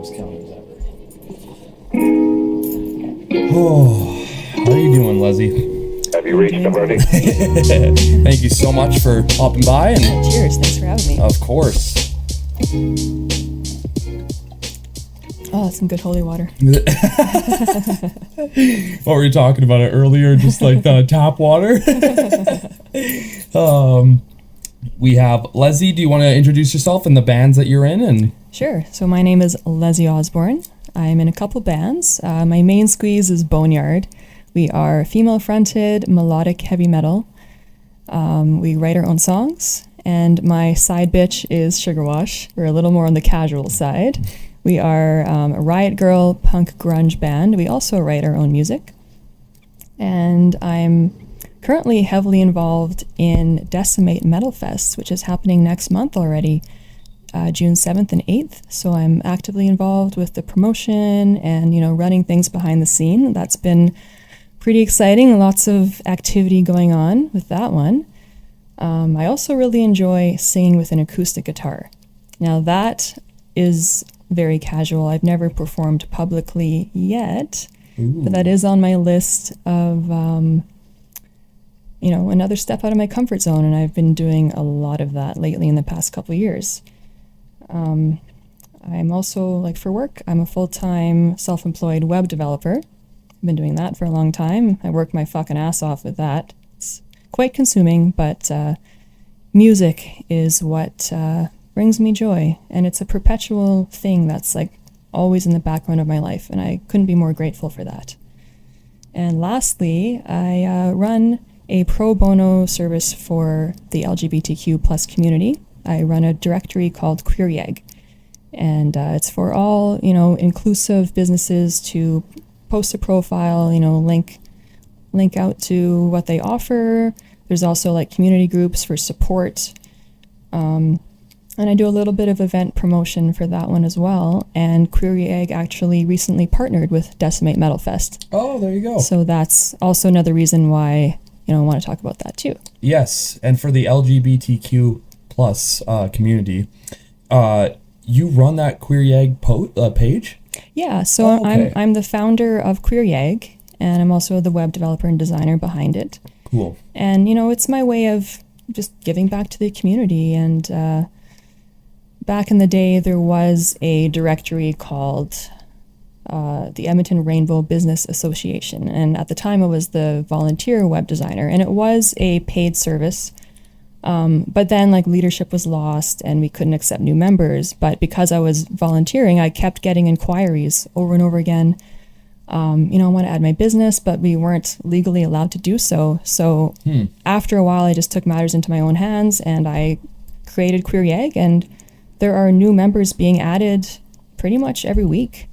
close count as ever. Oh, how are you doing, Lezzy? Have you reached the verdict? Thank you so much for hopping by. And cheers, thanks for having me. of course. Oh, that's some good holy water. What were you talking about it earlier? Just like the tap water? We have Lezzy. Do you want to introduce yourself and the bands that you're in? And Sure. So my name is Lezzy Osborne. I'm in a couple bands. My main squeeze is Boneyard. We are female-fronted, melodic heavy metal. We write our own songs. And my side bitch is Sugar Wash. We're a little more on the casual side. We are a riot girl punk grunge band. We also write our own music. And I'm currently heavily involved in Decimate Metalfest, which is happening next month already, June 7th and 8th. So I'm actively involved with the promotion and, running things behind the scene. That's been pretty exciting. Lots of activity going on with that one. I also really enjoy singing with an acoustic guitar. Now that is very casual. I've never performed publicly yet, but that is on my list of, another step out of my comfort zone, and I've been doing a lot of that lately in the past couple of years. I'm also, for work, I'm a full-time self-employed web developer. I've been doing that for a long time. I work my fucking ass off with that. It's quite consuming, but music is what brings me joy, and it's a perpetual thing that's always in the background of my life, and I couldn't be more grateful for that. And lastly, I run a pro bono service for the LGBTQ plus community. I run a directory called Queer Yeg, and it's for all inclusive businesses to post a profile, link out to what they offer. There's also community groups for support. And I do a little bit of event promotion for that one as well. And Queer Egg actually recently partnered with Decimate Metalfest. oh, there you go. So that's also another reason why, I want to talk about that too. Yes, and for the LGBTQ plus community, you run that Queer Yeg page? Yeah, so okay. I'm the founder of Queer Yeg, and I'm also the web developer and designer behind it. Cool. And, it's my way of just giving back to the community. And back in the day, there was a directory called the Edmonton Rainbow Business Association. And at the time, I was the volunteer web designer, and it was a paid service. But then leadership was lost and we couldn't accept new members. But because I was volunteering, I kept getting inquiries over and over again. I want to add my business, but we weren't legally allowed to do so. So after a while, I just took matters into my own hands and I created Queer Yeg, and there are new members being added pretty much every week.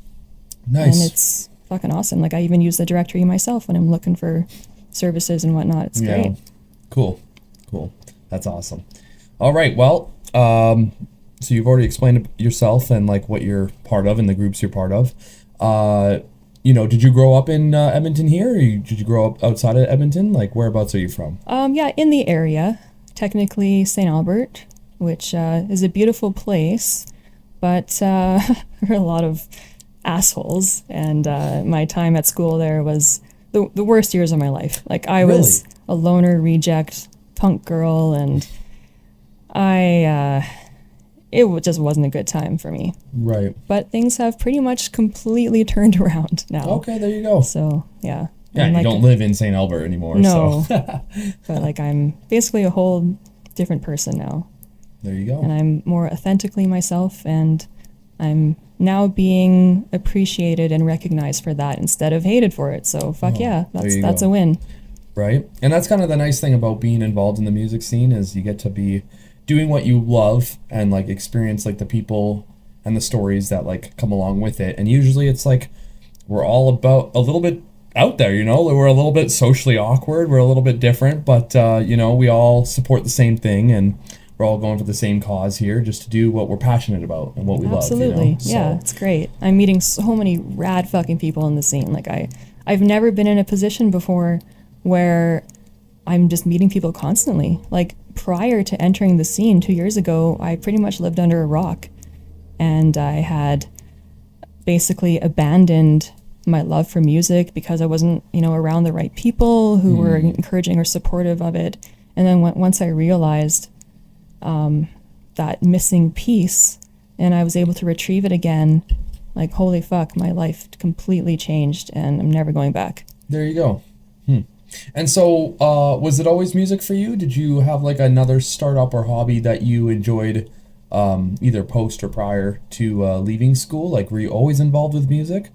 Nice. And it's fucking awesome. I even use the directory myself when I'm looking for services and whatnot. It's great. Cool. That's awesome. All right. Well, so you've already explained yourself and what you're part of and the groups you're part of. Did you grow up in Edmonton here, or did you grow up outside of Edmonton? Whereabouts are you from? Yeah, in the area, technically St. Albert, which is a beautiful place, but there are a lot of assholes, and my time at school there was the worst years of my life. I was a loner reject punk girl, and it just wasn't a good time for me. Right. But things have pretty much completely turned around now. Okay, there you go. So, yeah. Yeah, and you don't live in St. Albert anymore. No. So. But I'm basically a whole different person now. There you go. And I'm more authentically myself, and I'm now being appreciated and recognized for that instead of hated for it. So that's a win. Right. And that's kind of the nice thing about being involved in the music scene, is you get to be doing what you love and experience the people and the stories that come along with it. And usually it's we're all about a little bit out there, we're a little bit socially awkward, we're a little bit different, but we all support the same thing, and we're all going for the same cause here, just to do what we're passionate about and what we love. Absolutely. Yeah, it's great. I'm meeting so many rad fucking people in the scene. I've never been in a position before where I'm just meeting people constantly. Prior to entering the scene 2 years ago, I pretty much lived under a rock, and I had basically abandoned my love for music because I wasn't, around the right people who were encouraging or supportive of it. And then once I realized that missing piece and I was able to retrieve it again, like, holy fuck, my life completely changed and I'm never going back. There you go. And so, was it always music for you? Did you have like another startup or hobby that you enjoyed either post or prior to leaving school? Like, were you always involved with music?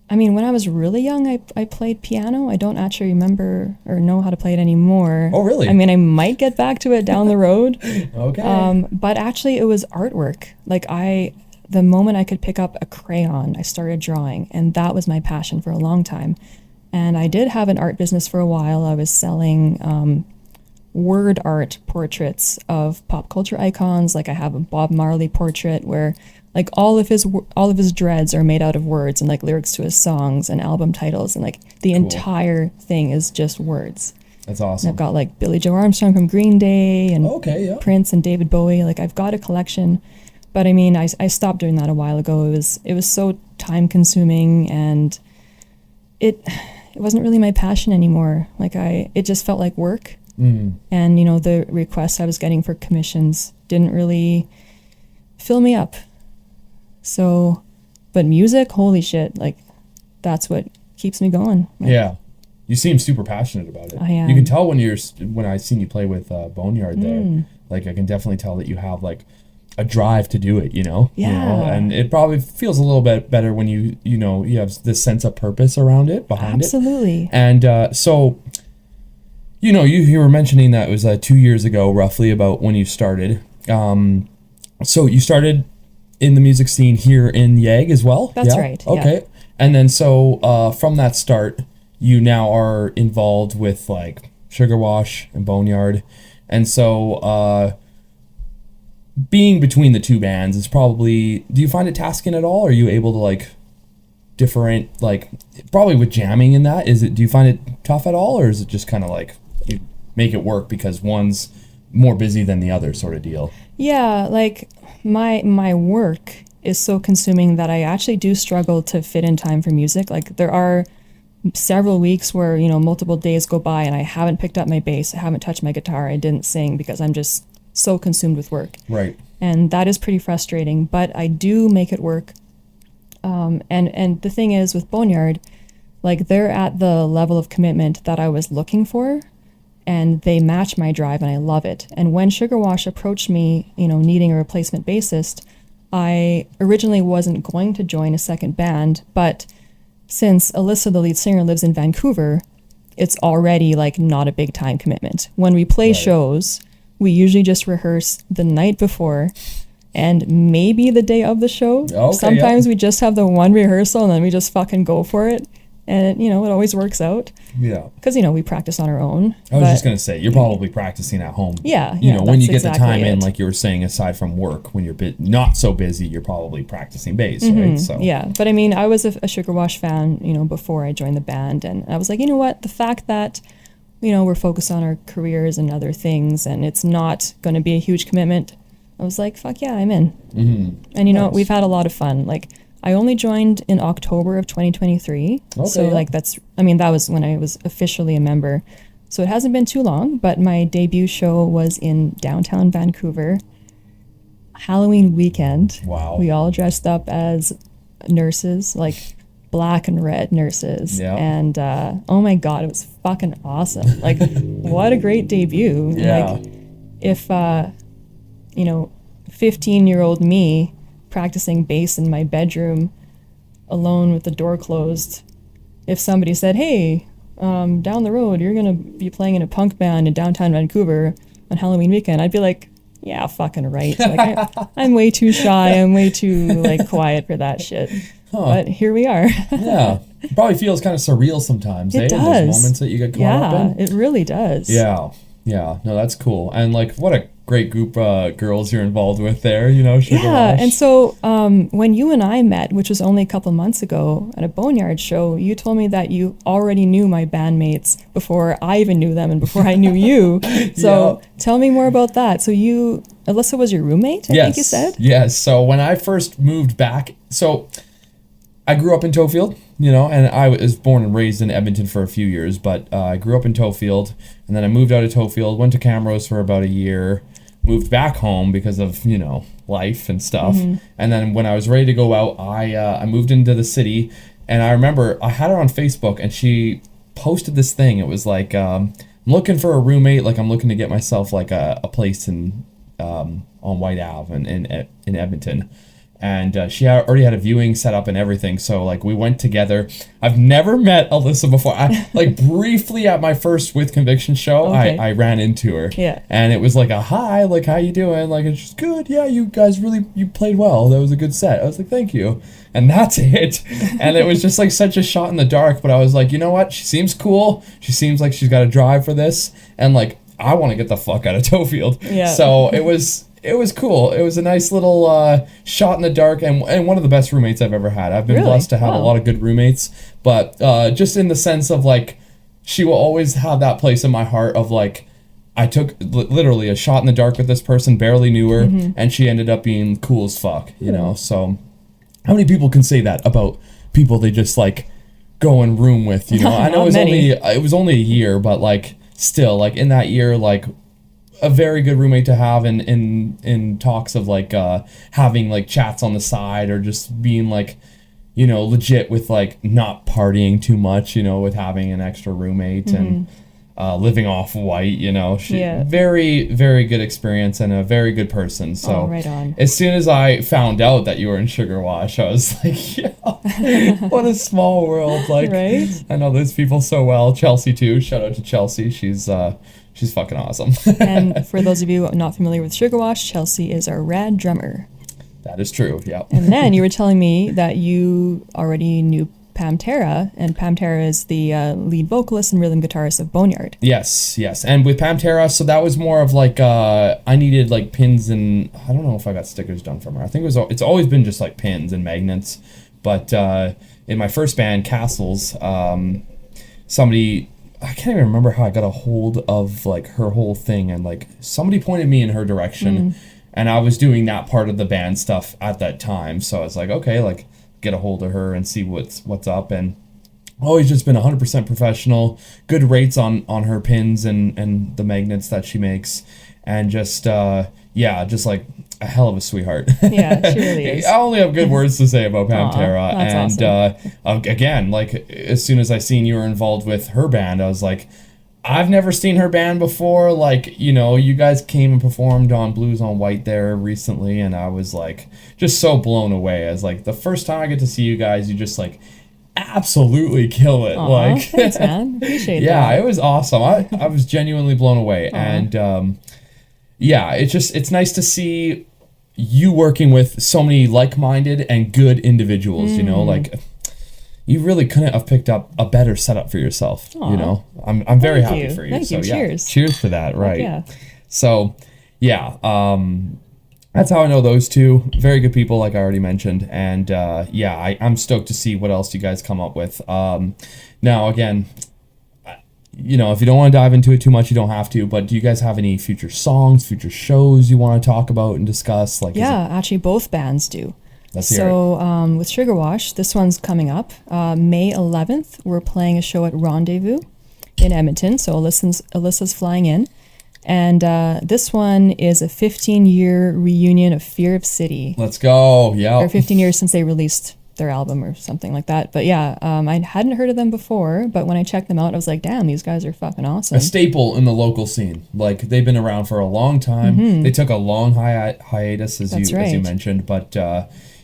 I mean, when I was really young, I played piano. I don't actually remember or know how to play it anymore. Oh, really? I mean, I might get back to it down the road. Okay. But actually, it was artwork. Like, the moment I could pick up a crayon, I started drawing, and that was my passion for a long time. And I did have an art business for a while. I was selling word art portraits of pop culture icons. Like, I have a Bob Marley portrait where like all of his dreads are made out of words and like lyrics to his songs and album titles, and like the entire thing is just words. That's awesome. And I've got like Billy Joe Armstrong from Green Day and Prince and David Bowie. Like, I've got a collection, but I mean, I stopped doing that a while ago. It was so time consuming, and it wasn't really my passion anymore. Like, it just felt like work. And the requests I was getting for commissions didn't really fill me up. So, but music, holy shit, like, that's what keeps me going. Like, yeah. You seem super passionate about it. I am. You can tell when I seen you play with Boneyard there. Like, I can definitely tell that you have like a drive to do it, Yeah. And it probably feels a little bit better when you have this sense of purpose around it, behind Absolutely. it. And so, you were mentioning that it was 2 years ago, roughly, about when you started. So you started in the music scene here in Yag as well? That's right. Okay. Yeah. And then so from that start, you now are involved with like Sugar Wash and Boneyard. And so being between the two bands is probably, do you find it tasking at all? Are you able to like different, like probably with jamming in that, do you find it tough at all? Or is it just kind of like you make it work because one's more busy than the other sort of deal? Yeah, like my work is so consuming that I actually do struggle to fit in time for music. Like, there are several weeks where, multiple days go by and I haven't picked up my bass, I haven't touched my guitar, I didn't sing because I'm just so consumed with work. Right. And that is pretty frustrating, but I do make it work. And the thing is with Boneyard, like, they're at the level of commitment that I was looking for, and they match my drive, and I love it. And when Sugar Wash approached me, needing a replacement bassist, I originally wasn't going to join a second band, but since Alyssa, the lead singer, lives in Vancouver, it's already like not a big time commitment. When we play shows, we usually just rehearse the night before and maybe the day of the show. Okay, Sometimes we just have the one rehearsal and then we just fucking go for it. And, it always works out. Yeah. Because, we practice on our own. I was just going to say, you're probably practicing at home. Yeah. When you get exactly the time in, it. like you were saying, aside from work, when you're not so busy, you're probably practicing bass, right? So Yeah. But I mean, I was a Sugar Wash fan, before I joined the band. And I was like, you know what? The fact that, we're focused on our careers and other things and it's not going to be a huge commitment, I was like, fuck yeah, I'm in. And Nice. we've had a lot of fun. Like, I only joined in October of 2023. Okay, So like that was when I was officially a member. So it hasn't been too long, but my debut show was in downtown Vancouver, Halloween weekend. Wow. We all dressed up as nurses, like black and red nurses. Yeah. And oh my God, it was fucking awesome. Like, what a great debut. Yeah. Like, if 15-year-old me practicing bass in my bedroom alone with the door closed, if somebody said, hey, down the road you're gonna be playing in a punk band in downtown Vancouver on Halloween weekend, I'd be like, yeah, fucking right. Like, I'm way too shy, I'm way too like quiet for that shit. But here we are. Yeah. It probably feels kind of surreal sometimes, It There's does. moments that you get caught up in. It really does. Yeah. Yeah. No, that's cool. And like, what a great group girls you're involved with there, you know, Sugar Yeah, Wash. and so when you and I met, which was only a couple months ago at a boneyard show, you told me that you already knew my bandmates before I even knew them and before I knew you. So tell me more about that. So Alyssa was your roommate, I think you said? Yes. So when I first moved back, so I grew up in Tofield, you know, and I was born and raised in Edmonton for a few years, but I grew up in Tofield, and then I moved out of Tofield, went to Camrose for about a year, moved back home because of, you know, life and stuff. And then when I was ready to go out, I moved into the city, and I remember I had her on Facebook, and she posted this thing. It was like, I'm looking for a roommate, like I'm looking to get myself like a place in on White Ave in Edmonton. And she already had a viewing set up and everything, so like we went together. I've never met Alyssa before. I like briefly at my first With Conviction show, I ran into her. Yeah. And it was like a hi, like how you doing? Like, it's just good. Yeah, you guys you played well. That was a good set. I was like, thank you. And that's it. And it was just like such a shot in the dark, but I was like, you know what? She seems cool. She seems like she's got a drive for this, and like I want to get the fuck out of Tofield. Yeah. So it was cool. It was a nice little shot in the dark, and one of the best roommates I've ever had. I've been blessed to have a lot of good roommates, but just in the sense of like, she will always have that place in my heart of like, I took literally a shot in the dark with this person, barely knew her, and she ended up being cool as fuck, you know? So how many people can say that about people they just like go in room with, you know? I know it was only a year, but like still, like in that year, like a very good roommate to have in talks of like having like chats on the side, or just being like, you know, legit with like not partying too much, you know, with having an extra roommate and living off white, you know. Very, very good experience and a very good person. So right on. As soon as I found out that you were in Sugar Wash, I was like, yeah, what a small world. Like, right? I know those people so well. Chelsea too. Shout out to Chelsea. She's fucking awesome. And for those of you not familiar with Sugar Wash, Chelsea is our rad drummer. That is true, yeah. And then you were telling me that you already knew Pam Tara, and Pam Tara is the lead vocalist and rhythm guitarist of Boneyard. Yes. And with Pam Tara, so that was more of like, I needed like pins, and I don't know if I got stickers done from her. I think it's always been just like pins and magnets. But in my first band, Castles, somebody, I can't even remember how I got a hold of like her whole thing, and like somebody pointed me in her direction, and I was doing that part of the band stuff at that time. So I was like, okay, like get a hold of her and see what's up, and always just been 100% professional, good rates on her pins and the magnets that she makes, and just just like a hell of a sweetheart. Yeah, she really is. I only have good words to say about Pam Tara. That's and awesome. Again, like as soon as I seen you were involved with her band, I was like, I've never seen her band before. Like, you know, you guys came and performed on Blues on White there recently, and I was like just so blown away. As like the first time I get to see you guys, you just like absolutely kill it. Like, thanks, man. Appreciate that. Yeah, it was awesome. I was genuinely blown away. And it's nice to see you working with so many like-minded and good individuals, you know, like you really couldn't have picked up a better setup for yourself. You know, I'm very happy for you. Thank you. Cheers. Cheers for that. Right. Yeah. So that's how I know those two. Very good people, like I already mentioned. And I'm stoked to see what else you guys come up with. Now, again, you know, if you don't want to dive into it too much, you don't have to. But do you guys have any future songs, future shows you want to talk about and discuss? Like, actually, both bands do. Let's hear it. With Sugar Wash, this one's coming up. May 11th, we're playing a show at Rendezvous in Edmonton. So Alyssa's flying in. And this one is a 15-year reunion of Fear of City. Let's go. Yeah. Or 15 years since they released their album or something like that. But yeah, I hadn't heard of them before, but when I checked them out, I was like, damn, these guys are fucking awesome. A staple in the local scene. Like, they've been around for a long time. They took a long hiatus, as you mentioned, but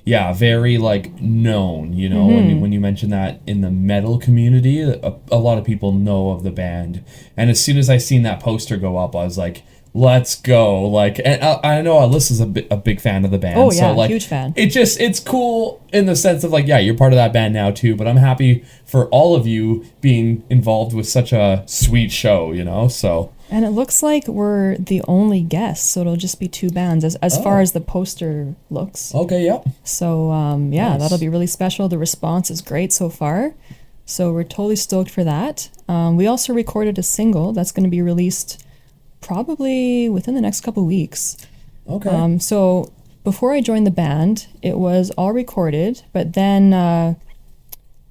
very like known, you know, when you mention that in the metal community, a lot of people know of the band. And as soon as I seen that poster go up, I was like, let's go. Like, and I know Alyssa's a big fan of the band. Oh yeah, so, like, huge fan. It's cool in the sense of like, yeah, you're part of that band now too, but I'm happy for all of you being involved with such a sweet show, you know, so And it looks like we're the only guests, so it'll just be two bands as far as the poster looks. Okay, yep. So yeah, Nice. that'll be really special. The response is great so far, so we're totally stoked for that. We also recorded a single that's going to be released probably within the next couple weeks. Okay. So before I joined the band, it was all recorded, but then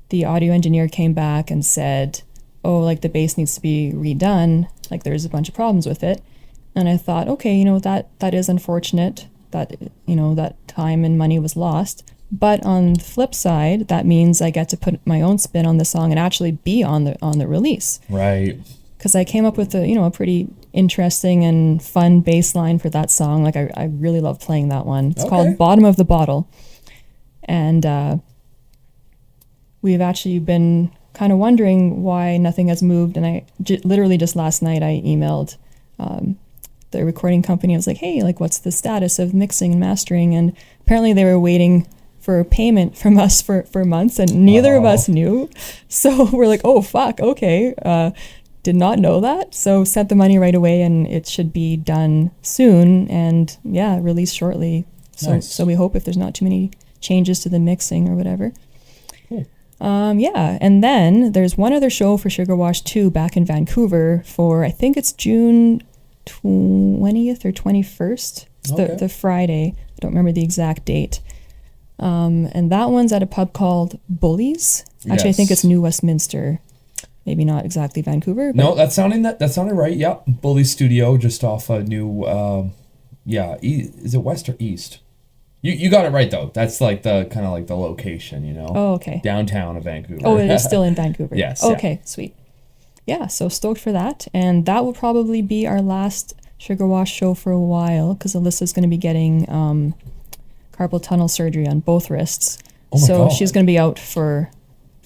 the audio engineer came back and said, oh, like the bass needs to be redone. Like there's a bunch of problems with it. And I thought, okay, you know, that is unfortunate that, you know, that time and money was lost. But on the flip side, that means I get to put my own spin on the song and actually be on the release. Right. Because I came up with a pretty interesting and fun bass line for that song. Like I really love playing that one. It's called Bottom of the Bottle. And we've actually been kind of wondering why nothing has moved. And I literally just last night I emailed the recording company. I was like, hey, like what's the status of mixing and mastering? And apparently they were waiting for payment from us for months, and neither of us knew. So we're like, oh fuck, okay. Did not know that. So sent the money right away, and it should be done soon and yeah, released shortly. So Nice. So we hope if there's not too many changes to the mixing or whatever. Cool. Yeah, and then there's one other show for Sugar Wash 2 back in Vancouver for, I think it's June 20th or 21st. It's the Friday. I don't remember the exact date. And that one's at a pub called Bullies. Actually, I think it's New Westminster. Maybe not exactly Vancouver. But No, that sounded right. Yep. Bully Studio, just off a new, is it west or east? You got it right though. That's like the kind of like the location, you know. Oh, okay. Downtown of Vancouver. Oh, it is still in Vancouver. Yes. Okay, sweet. Yeah, so stoked for that, and that will probably be our last Sugar Wash show for a while because Alyssa's going to be getting carpal tunnel surgery on both wrists. Oh my God. She's going to be out for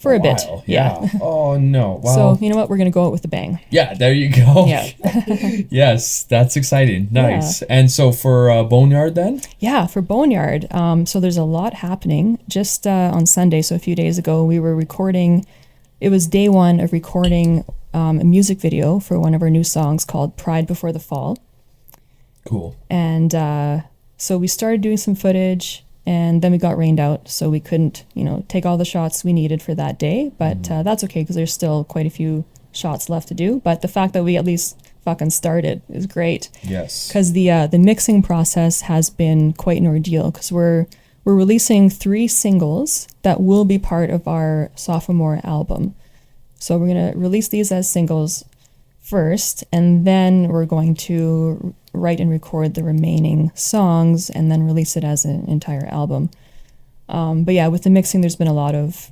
a bit. Yeah. Oh no. Wow. So you know what? We're going to go out with a bang. Yeah, there you go. Yeah. Yes, that's exciting. Nice. Yeah. And so for Boneyard then? Yeah, for Boneyard. So there's a lot happening. Just on Sunday, so a few days ago, we were recording. It was day one of recording a music video for one of our new songs called Pride Before the Fall. Cool. And so we started doing some footage, and then we got rained out, so we couldn't, take all the shots we needed for that day. But that's okay, because there's still quite a few shots left to do. But the fact that we at least fucking started is great. Yes. Because the mixing process has been quite an ordeal, because we're releasing 3 singles that will be part of our sophomore album. So we're going to release these as singles first, and then we're going to write and record the remaining songs and then release it as an entire album. But yeah, with the mixing, there's been a lot of,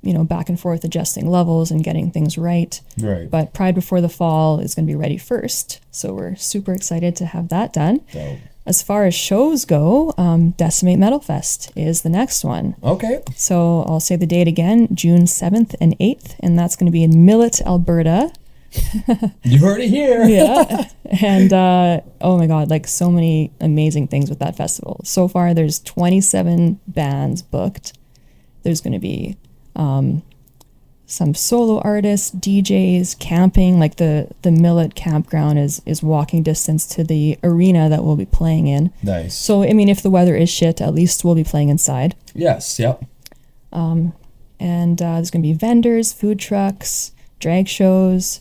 back and forth adjusting levels and getting things right. Right. But Pride Before the Fall is going to be ready first. So we're super excited to have that done. Dope. As far as shows go, Decimate Metalfest is the next one. Okay. So I'll say the date again, June 7th and 8th, and that's going to be in Millet, Alberta. You heard it here. Yeah. And oh my God, like so many amazing things with that festival. So far, there's 27 bands booked. There's going to be some solo artists, DJs, camping. Like the Millet campground is walking distance to the arena that we'll be playing in. Nice. So, I mean, if the weather is shit, at least we'll be playing inside. Yes, yep. And there's going to be vendors, food trucks, drag shows.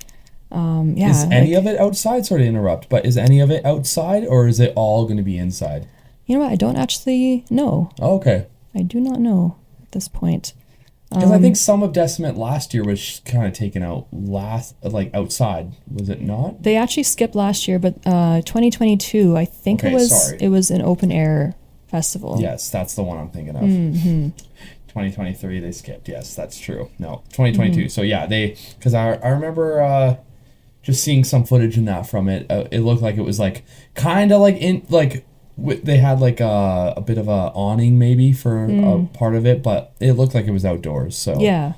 Yeah. Is any of it outside? Sorry to interrupt, but is any of it outside or is it all going to be inside? You know what? I don't actually know. Oh, okay. I do not know at this point. Because I think some of Decimate last year was kind of taken out outside. Was it not? They actually skipped last year, but 2022, I think Okay, it was an open air festival. Yes, that's the one I'm thinking of. Mm-hmm. 2023 they skipped. Yes, that's true. No, 2022. Mm-hmm. So yeah, because I remember just seeing some footage in that from it. It looked like it was like kind of like they had like a bit of a awning maybe for a part of it, but it looked like it was outdoors. So yeah.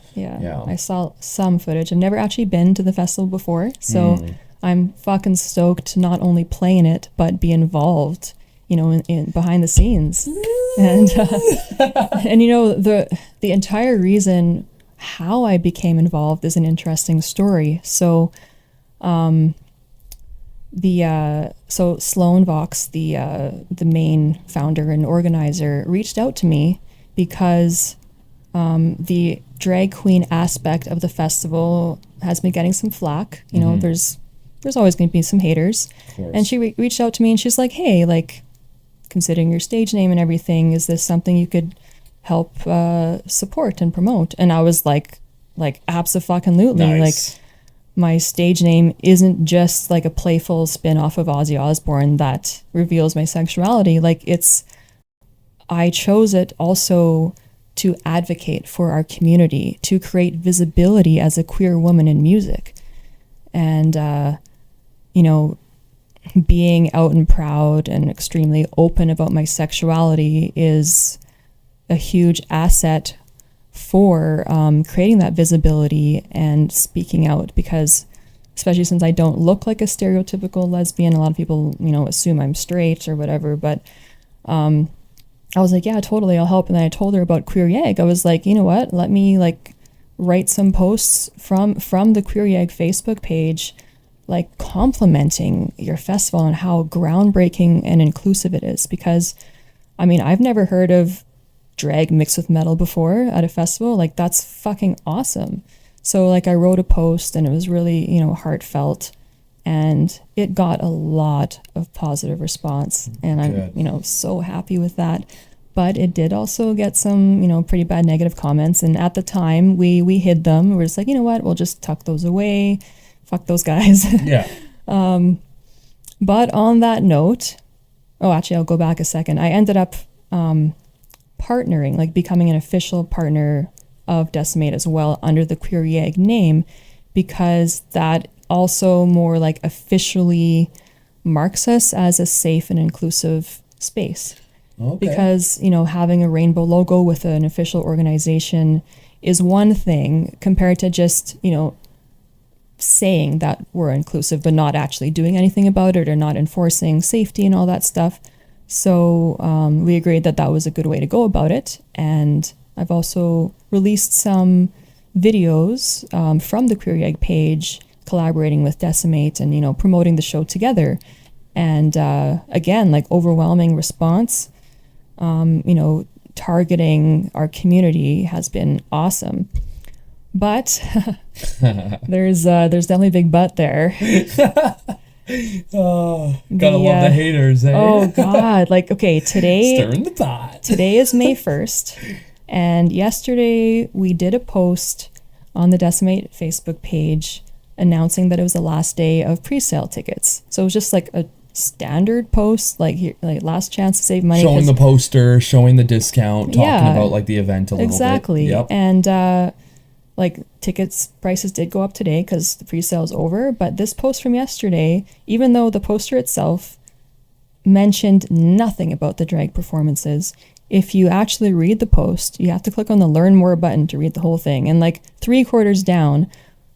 I saw some footage. I've never actually been to the festival before, so I'm fucking stoked to not only play in it but be involved, in behind the scenes. And the entire reason how I became involved is an interesting story. So So Sloan Vox, the main founder and organizer, reached out to me because the drag queen aspect of the festival has been getting some flack. You know, there's always going to be some haters. And she reached out to me and she's like, hey, like, considering your stage name and everything, is this something you could help support and promote? And I was like abso-fucking-lutely. Nice. Like, my stage name isn't just like a playful spin off of Ozzy Osbourne that reveals my sexuality. Like, I chose it also to advocate for our community, to create visibility as a queer woman in music. And, you know, being out and proud and extremely open about my sexuality is a huge asset for creating that visibility and speaking out, because especially since I don't look like a stereotypical lesbian, a lot of people, you know, assume I'm straight or whatever, but I was like, yeah, totally, I'll help. And then I told her about Queer Yag. I was like, you know what, let me like write some posts from the Queer Yag Facebook page, like complimenting your festival and how groundbreaking and inclusive it is. Because I mean, I've never heard of drag mixed with metal before at a festival. Like, that's fucking awesome. So like I wrote a post and it was really, you know, heartfelt, and it got a lot of positive response, and I'm, you know, so happy with that. But it did also get some, you know, pretty bad negative comments, and at the time we hid them. We were just like, you know what, we'll just tuck those away, fuck those guys. Yeah. But on that note, oh, actually, I'll go back a second. I ended up partnering, like becoming an official partner of Decimate as well under the Queer Yag name, because that also more like officially marks us as a safe and inclusive space. Okay. Because, you know, having a rainbow logo with an official organization is one thing compared to just, you know, saying that we're inclusive but not actually doing anything about it or not enforcing safety and all that stuff. So we agreed that that was a good way to go about it. And I've also released some videos from the Queer Yag page, collaborating with Decimate and, you know, promoting the show together. And again, like, overwhelming response. You know, targeting our community has been awesome. But there's definitely a big but there. Oh, gotta love the haters, eh? Oh God! Like, okay, stirring the pot. Today is May 1st, and yesterday we did a post on the Decimate Facebook page announcing that it was the last day of pre-sale tickets. So it was just like a standard post, like, here, like, last chance to save money. Showing the poster, showing the discount, talking about like the event a little bit. Exactly. Yep. And like, tickets prices did go up today because the pre-sale is over. But this post from yesterday, even though the poster itself mentioned nothing about the drag performances, if you actually read the post, you have to click on the Learn More button to read the whole thing. And like 3/4 down,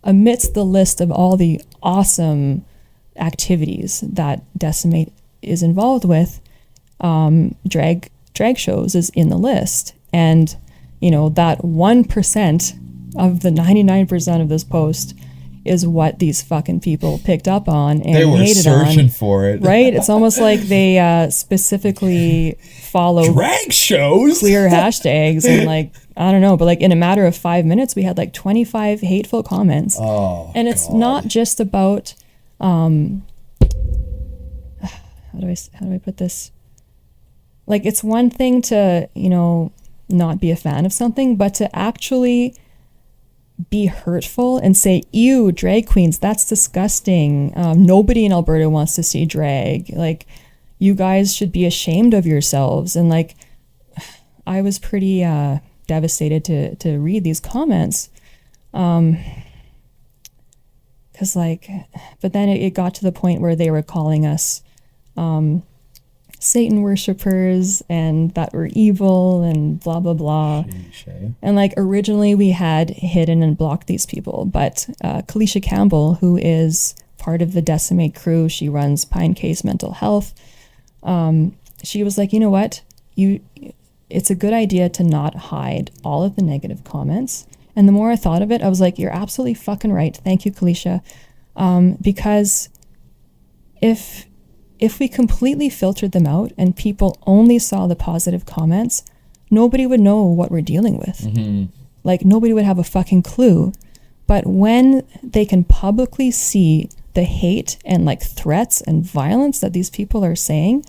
amidst the list of all the awesome activities that Decimate is involved with, drag shows is in the list. And, you know, that 1% of the 99% of this post is what these fucking people picked up on and they were hated searching on, for it, right? It's almost like they specifically follow drag shows, queer hashtags, and like, I don't know, but like in a matter of 5 minutes we had like 25 hateful comments. Oh, and it's God. not just about how do I put this? Like, it's one thing to, you know, not be a fan of something, but to actually be hurtful and say, ew, drag queens, that's disgusting. Nobody in Alberta wants to see drag. Like, you guys should be ashamed of yourselves. And like, I was pretty devastated to read these comments. Because like, but then it got to the point where they were calling us Satan worshippers and that we're evil and blah, blah, blah. Sheesh. And like, originally we had hidden and blocked these people, but Kalisha Campbell, who is part of the Decimate crew, she runs Pine Case Mental Health. She was like, you know what? It's a good idea to not hide all of the negative comments. And the more I thought of it, I was like, you're absolutely fucking right. Thank you, Kalisha. Because if we completely filtered them out and people only saw the positive comments, nobody would know what we're dealing with. Like, nobody would have a fucking clue. But when they can publicly see the hate and like threats and violence that these people are saying,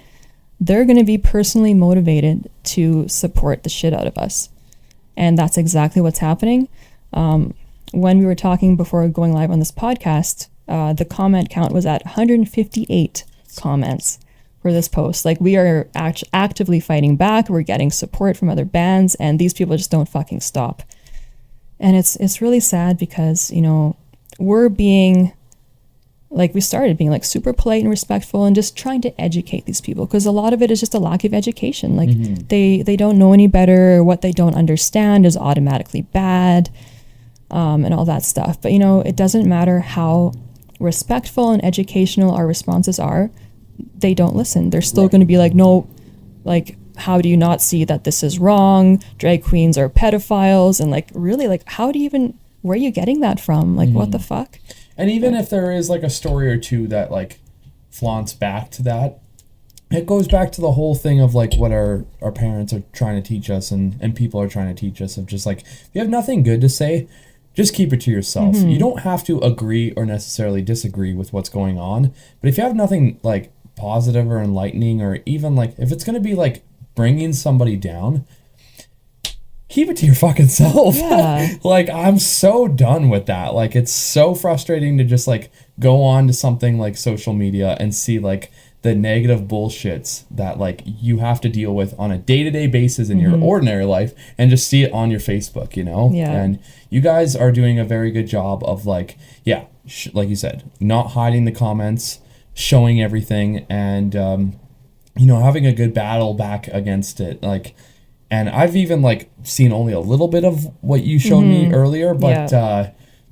they're going to be personally motivated to support the shit out of us. And that's exactly what's happening. When we were talking before going live on this podcast, the comment count was at 158 comments for this post. Like, we are actively fighting back. We're getting support from other bands, and these people just don't fucking stop. And it's really sad because, you know, we're being, like, we started being like super polite and respectful and just trying to educate these people, because a lot of it is just a lack of education. Like, they don't know any better, or what they don't understand is automatically bad, and all that stuff. But, you know, it doesn't matter how respectful and educational our responses are, they don't listen. They're still going to be like, no, like, how do you not see that this is wrong? Drag queens are pedophiles. And like, really, like, where are you getting that from? Like, what the fuck? And even if there is like a story or two that like flaunts back to that, it goes back to the whole thing of like what our parents are trying to teach us and people are trying to teach us, of just like, if you have nothing good to say, just keep it to yourself. You don't have to agree or necessarily disagree with what's going on. But if you have nothing like positive or enlightening, or even like if it's going to be like bringing somebody down, keep it to your fucking self. Yeah. Like, I'm so done with that. Like, it's so frustrating to just like go on to something like social media and see like the negative bullshits that like you have to deal with on a day-to-day basis in your ordinary life, and just see it on your Facebook, you know? Yeah. And you guys are doing a very good job of like, like you said, not hiding the comments, showing everything, and you know, having a good battle back against it. Like, and I've even like seen only a little bit of what you showed me earlier, but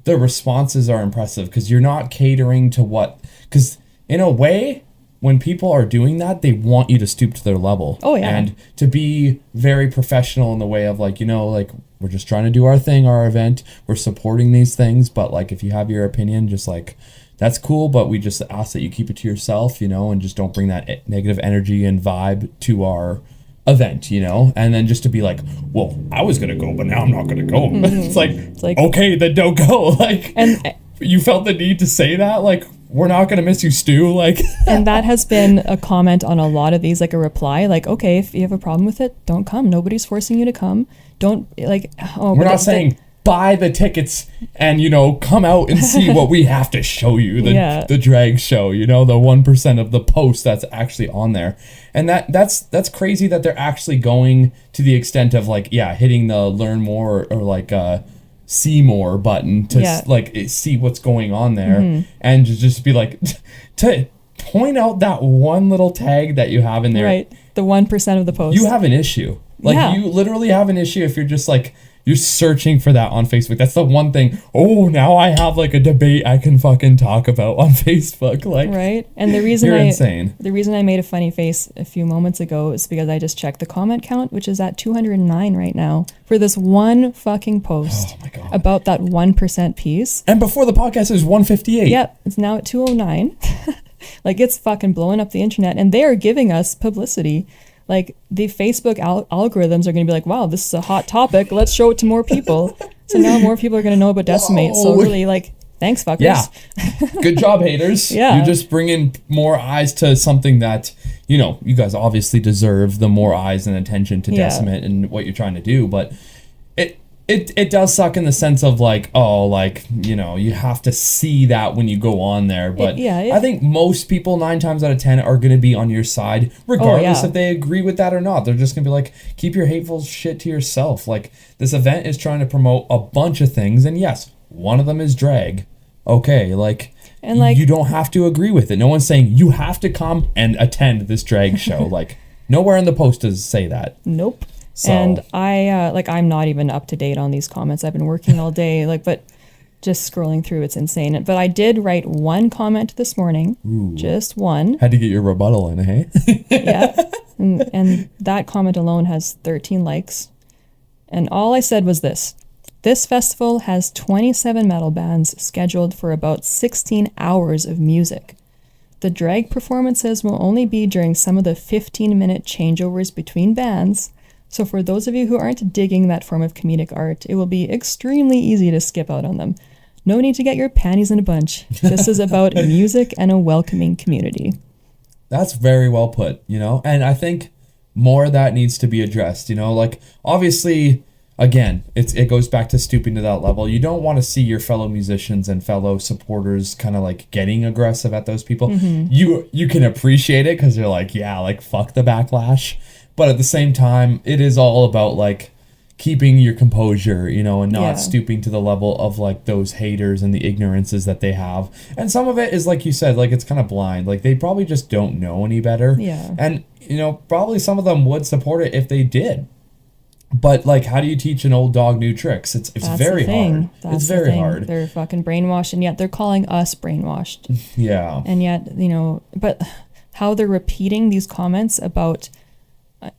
the responses are impressive, because you're not catering to because in a way, when people are doing that, they want you to stoop to their level. Oh, yeah. And to be very professional in the way of like, you know, like, we're just trying to do our thing, our event, we're supporting these things, but like, if you have your opinion, just like, that's cool, but we just ask that you keep it to yourself, you know, and just don't bring that negative energy and vibe to our event, you know. And then just to be like, well, I was gonna go, but now I'm not gonna go. It's like, okay, then don't go. Like, and you felt the need to say that, like, we're not gonna miss you, Stu. Like, and that has been a comment on a lot of these, like a reply, like, okay, if you have a problem with it, don't come. Nobody's forcing you to come. Don't, like, we're not saying buy the tickets and, you know, come out and see what we have to show you, the drag show, you know, the 1% of the post that's actually on there. And that's crazy that they're actually going to the extent of like, hitting the learn more or like see more button to like see what's going on there, and just be like, to point out that one little tag that you have in there, right, the 1% of the post, you have an issue. Like, you literally have an issue if you're just like, you're searching for that on Facebook. That's the one thing. Oh, now I have like a debate I can fucking talk about on Facebook. Like, right. And the reason you're insane. The reason I made a funny face a few moments ago is because I just checked the comment count, which is at 209 right now for this one fucking post. Oh my God. About that 1% piece. And before the podcast, it was 158. Yep. It's now at 209. Like, it's fucking blowing up the internet, and they are giving us publicity. Like, the Facebook algorithms are going to be like, wow, this is a hot topic. Let's show it to more people. So now more people are going to know about Decimate. Whoa. So really, like, thanks, fuckers. Yeah. Good job, haters. Yeah. You're just bringing more eyes to something that, you know, you guys obviously deserve the more eyes and attention to Decimate and what you're trying to do. But it does suck in the sense of like, oh, like, you know, you have to see that when you go on there. But I think most people 9 times out of 10 are going to be on your side, regardless if they agree with that or not. They're just going to be like, keep your hateful shit to yourself. Like, this event is trying to promote a bunch of things. And yes, one of them is drag. Okay, like, and like, you don't have to agree with it. No one's saying you have to come and attend this drag show. Like, nowhere in the post does it say that. Nope. So. And I'm not even up to date on these comments. I've been working all day, but just scrolling through, it's insane. But I did write one comment this morning. Ooh. Just one. Had to get your rebuttal in, hey? Yeah. And that comment alone has 13 likes. And all I said was this. This festival has 27 metal bands scheduled for about 16 hours of music. The drag performances will only be during some of the 15-minute changeovers between bands. So for those of you who aren't digging that form of comedic art, it will be extremely easy to skip out on them. No need to get your panties in a bunch. This is about music and a welcoming community. That's very well put, you know? And I think more of that needs to be addressed, you know? Like, obviously, again, it goes back to stooping to that level. You don't want to see your fellow musicians and fellow supporters kind of like getting aggressive at those people. You can appreciate it because you're like, yeah, like fuck the backlash. But at the same time, it is all about like keeping your composure, you know, and not stooping to the level of like those haters and the ignorances that they have. And some of it is like you said, like it's kind of blind. Like they probably just don't know any better. Yeah. And, you know, probably some of them would support it if they did. But like, how do you teach an old dog new tricks? It's very hard. It's very hard. They're fucking brainwashed, and yet they're calling us brainwashed. Yeah. And yet, you know, but how they're repeating these comments about,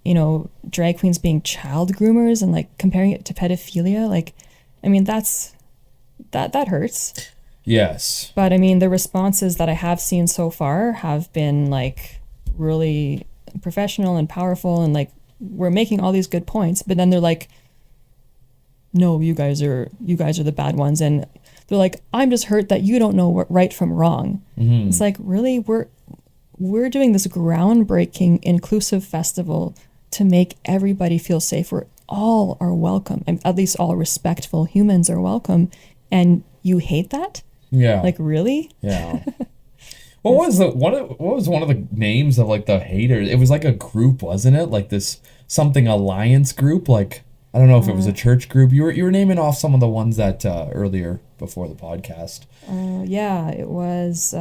you know, drag queens being child groomers and like comparing it to pedophilia, like, I mean, that hurts. Yes. But I mean, the responses that I have seen so far have been like really professional and powerful, and like we're making all these good points, but then they're like, no, you guys are the bad ones, and they're like, I'm just hurt that you don't know what right from wrong. It's like, really, we're doing this groundbreaking inclusive festival to make everybody feel safe, where all are welcome, and at least all respectful humans are welcome, and you hate that? Yeah. Like, really? Yeah. What was one of the names of like the haters? It was like a group, wasn't it? Like this something alliance group. Like, I don't know if it was a church group. You were naming off some of the ones that earlier before the podcast. Yeah, it was.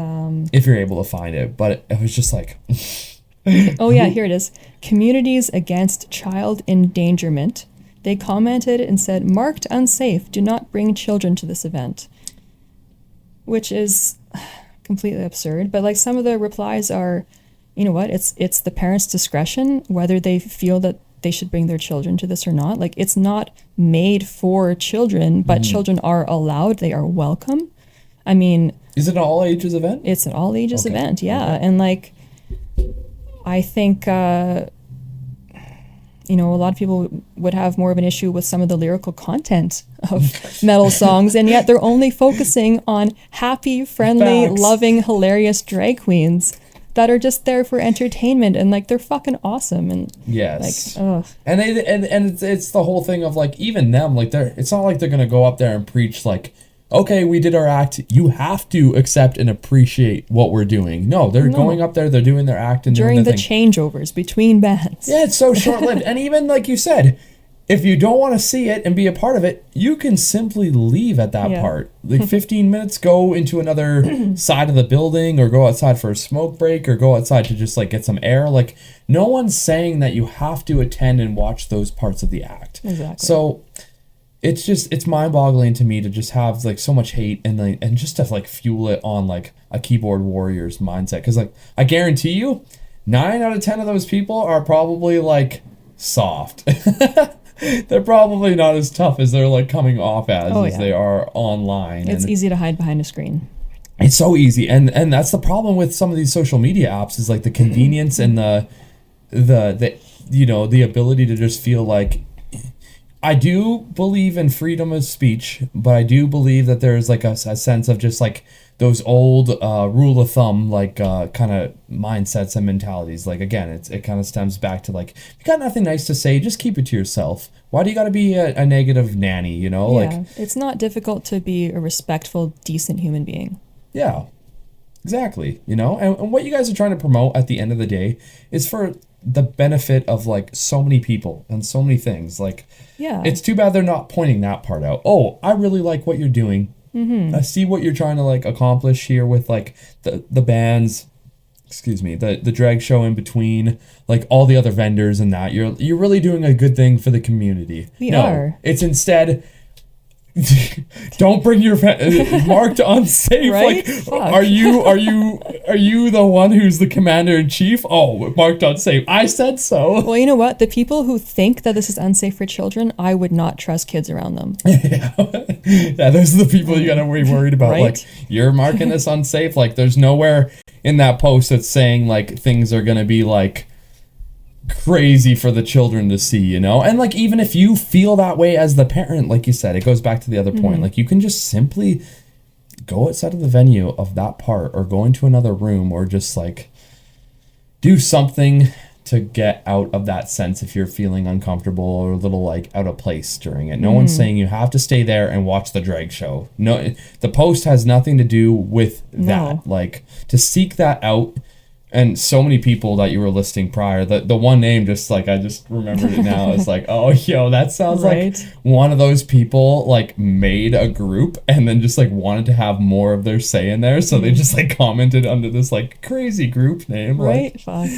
If you're able to find it, but it was just like. Oh yeah, here it is. Communities Against Child Endangerment. They commented and said, "Marked unsafe. Do not bring children to this event," which is completely absurd. But like some of the replies are, you know what? It's the parents' discretion whether they feel that they should bring their children to this or not. Like, it's not made for children, but children are allowed. They are welcome. I mean, is it an all ages event? It's an all ages event, yeah. Okay. And like, I think, you know, a lot of people would have more of an issue with some of the lyrical content of metal songs, and yet they're only focusing on happy, friendly, loving, hilarious drag queens that are just there for entertainment, and like they're fucking awesome. And yes, like, ugh. And it's the whole thing of like, even them, like it's not like they're gonna go up there and preach like, okay, we did our act, you have to accept and appreciate what we're doing. No, they're going up there, they're doing their act and during doing the thing. changeovers between bands. Yeah, it's so short-lived. And even like you said, if you don't want to see it and be a part of it, you can simply leave at that part. Like 15 minutes, go into another side of the building, or go outside for a smoke break, or go outside to just like get some air. Like, no one's saying that you have to attend and watch those parts of the act. Exactly. So it's mind-boggling to me to just have like so much hate and just to like fuel it on like a keyboard warrior's mindset. Because like, I guarantee you 9 out of 10 of those people are probably like soft. They're probably not as tough as they're like coming off as they are online. It's easy to hide behind a screen. It's so easy, and that's the problem with some of these social media apps, is like the convenience and the you know, the ability to just feel like, I do believe in freedom of speech, but I do believe that there's like a sense of just like those old rule of thumb, like kind of mindsets and mentalities. Like, again, it kind of stems back to like, if you got nothing nice to say, just keep it to yourself. Why do you got to be a negative nanny, you know? Yeah, like, it's not difficult to be a respectful, decent human being. Yeah, exactly. You know, and what you guys are trying to promote at the end of the day is for the benefit of like so many people and so many things. Like, yeah, it's too bad they're not pointing that part out. Oh, I really like what you're doing. I see what you're trying to like accomplish here with like the bands, excuse me, the drag show in between, like all the other vendors and that. You're really doing a good thing for the community. We are. It's instead, don't bring your marked unsafe. Right? Like, Fuck. are you the one who's the commander in chief? Oh, marked unsafe. I said so. Well, you know what? The people who think that this is unsafe for children, I would not trust kids around them. Yeah, those are the people you gotta be worried about. Right? Like, you're marking this unsafe. Like, there's nowhere in that post that's saying like things are gonna be like crazy for the children to see, you know? And like even if you feel that way as the parent, like you said, it goes back to the other point. Like you can just simply go outside of the venue of that part, or go into another room, or just like do something to get out of that sense if you're feeling uncomfortable or a little like out of place during it. No one's saying you have to stay there and watch the drag show. No, the post has nothing to do with that. Like to seek that out. And so many people that you were listing prior, the one name, just like I just remembered it now, is like, oh, yo, that sounds like one of those people like made a group and then just like wanted to have more of their say in there, so they just like commented under this like crazy group name, right? Fuck.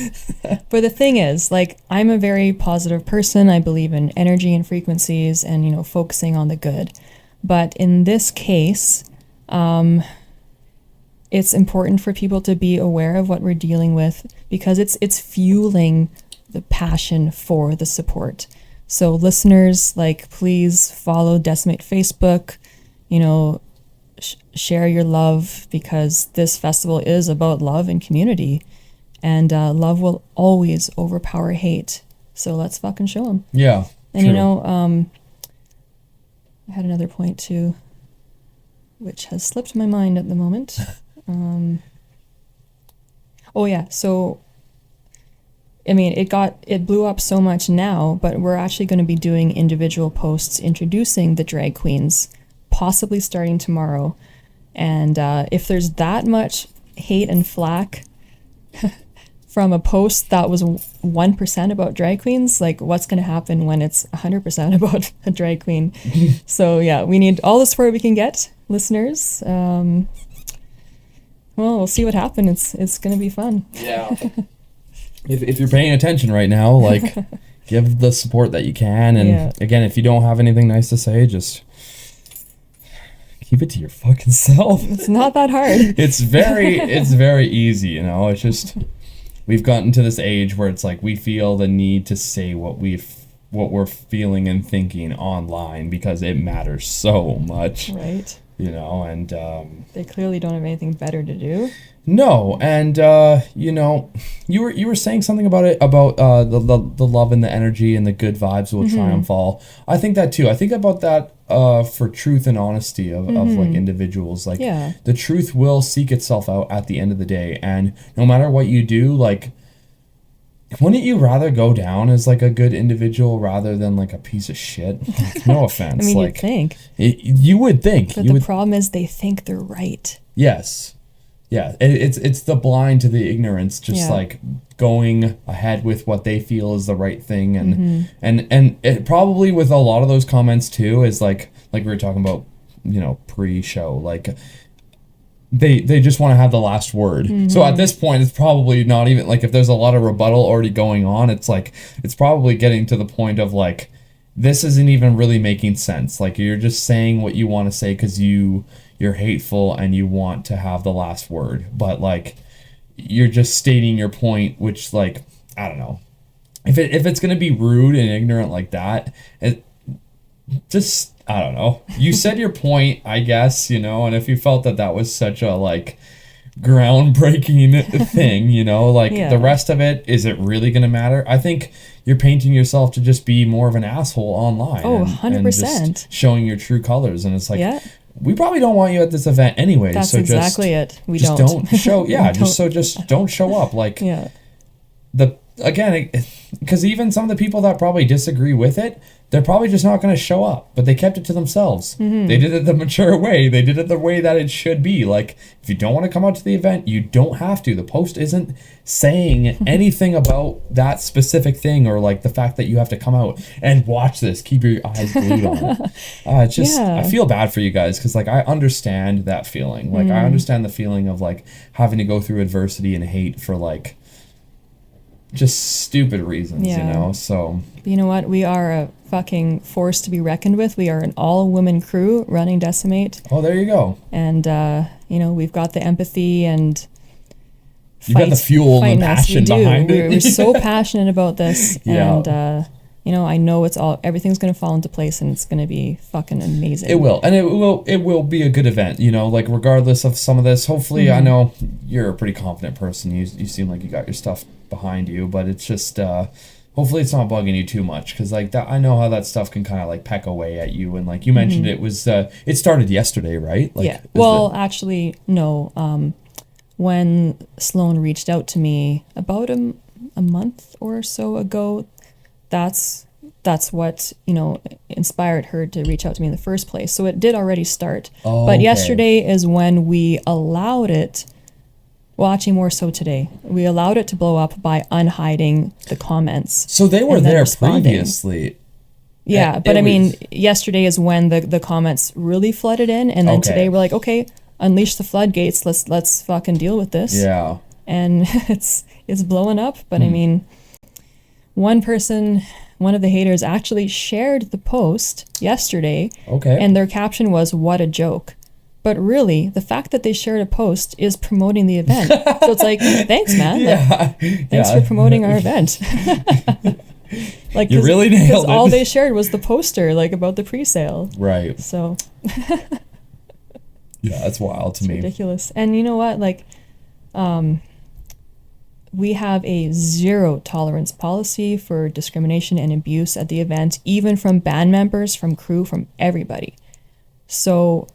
But the thing is, like, I'm a very positive person. I believe in energy and frequencies, and, you know, focusing on the good. But in this case, it's important for people to be aware of what we're dealing with, because it's fueling the passion for the support. So listeners, like, please follow Decimate Facebook, you know, share your love, because this festival is about love and community, and love will always overpower hate. So let's fucking show them. Yeah. And, you know, I had another point too, which has slipped my mind at the moment. Oh yeah, so I mean, it blew up so much now, but we're actually going to be doing individual posts introducing the drag queens, possibly starting tomorrow. And if there's that much hate and flack from a post that was 1% about drag queens, like, what's going to happen when it's 100% about a drag queen? So yeah, we need all the support we can get, listeners. Well, we'll see what happens. It's going to be fun. Yeah. If you're paying attention right now, like, give the support that you can. And again, if you don't have anything nice to say, just keep it to your fucking self. It's not that hard. It's very easy, you know. It's just, we've gotten to this age where it's like we feel the need to say what we're feeling and thinking online, because it matters so much. Right. You know, and they clearly don't have anything better to do. No, and you know, you were saying something about it, about the love and the energy and the good vibes will triumph all. I think that too. I think about that for truth and honesty of like individuals. Like, the truth will seek itself out at the end of the day, and no matter what you do, like, wouldn't you rather go down as like a good individual rather than like a piece of shit? No offense. I mean, like, you'd think. You would think. But the problem is they think they're right. Yes. Yeah. It's the blind to the ignorance, just like going ahead with what they feel is the right thing. And it probably with a lot of those comments too is like we were talking about, you know, pre-show, like, they just want to have the last word. So at this point, it's probably not even, like, if there's a lot of rebuttal already going on, it's like, it's probably getting to the point of, like, this isn't even really making sense. Like, you're just saying what you want to say because you're hateful and you want to have the last word. But, like, you're just stating your point, which, like, I don't know. If it's going to be rude and ignorant like that, it just, I don't know. You said your point, I guess, you know, and if you felt that was such a, like, groundbreaking thing, you know, like, the rest of it, is it really going to matter? I think you're painting yourself to just be more of an asshole online. Oh, 100%. And just showing your true colors. And it's like, we probably don't want you at this event anyway. That's so exactly it. We just don't show. Yeah, just don't show up. Like, because even some of the people that probably disagree with it, they're probably just not going to show up, but they kept it to themselves. They did it the mature way. They did it the way that it should be. Like, if you don't want to come out to the event, you don't have to. The post isn't saying anything about that specific thing, or like the fact that you have to come out and watch this. Keep your eyes glued on it. It's just, I feel bad for you guys, because like, I understand that feeling. Like, I understand the feeling of like having to go through adversity and hate for like just stupid reasons, you know? So, you know what? We are a fucking force to be reckoned with. We are an all-woman crew running Decimate. Oh, there you go. And, you know, we've got the empathy and you've got the fuel and the passion behind it. We're so passionate about this. And I know everything's going to fall into place and it's going to be fucking amazing. It will. And it will be a good event, like regardless of some of this. Hopefully, I know you're a pretty confident person. You seem like you got your stuff behind you, but it's just, hopefully it's not bugging you too much. Cause like that, I know how that stuff can kind of like peck away at you. And like you mentioned, it was, it started yesterday, right? Like, yeah. Well, actually, no. When Sloan reached out to me about a month or so ago, that's what inspired her to reach out to me in the first place. So it did already start. But yesterday is when we allowed it. Well, actually, more so today. We allowed it to blow up by unhiding the comments. So they were there previously. Yeah, but yesterday is when the comments really flooded in, and then today we're like, okay, unleash the floodgates. Let's fucking deal with this. Yeah. And it's blowing up. But one of the haters actually shared the post yesterday. Okay. And their caption was, "What a joke." But really, the fact that they shared a post is promoting the event. So it's like, thanks, man. Thanks for promoting our event. Like, you really nailed it. Because all they shared was the poster, like, about the pre-sale. Right. So. Yeah, that's wild to me. Ridiculous. And you know what? Like, we have a zero tolerance policy for discrimination and abuse at the event, even from band members, from crew, from everybody. So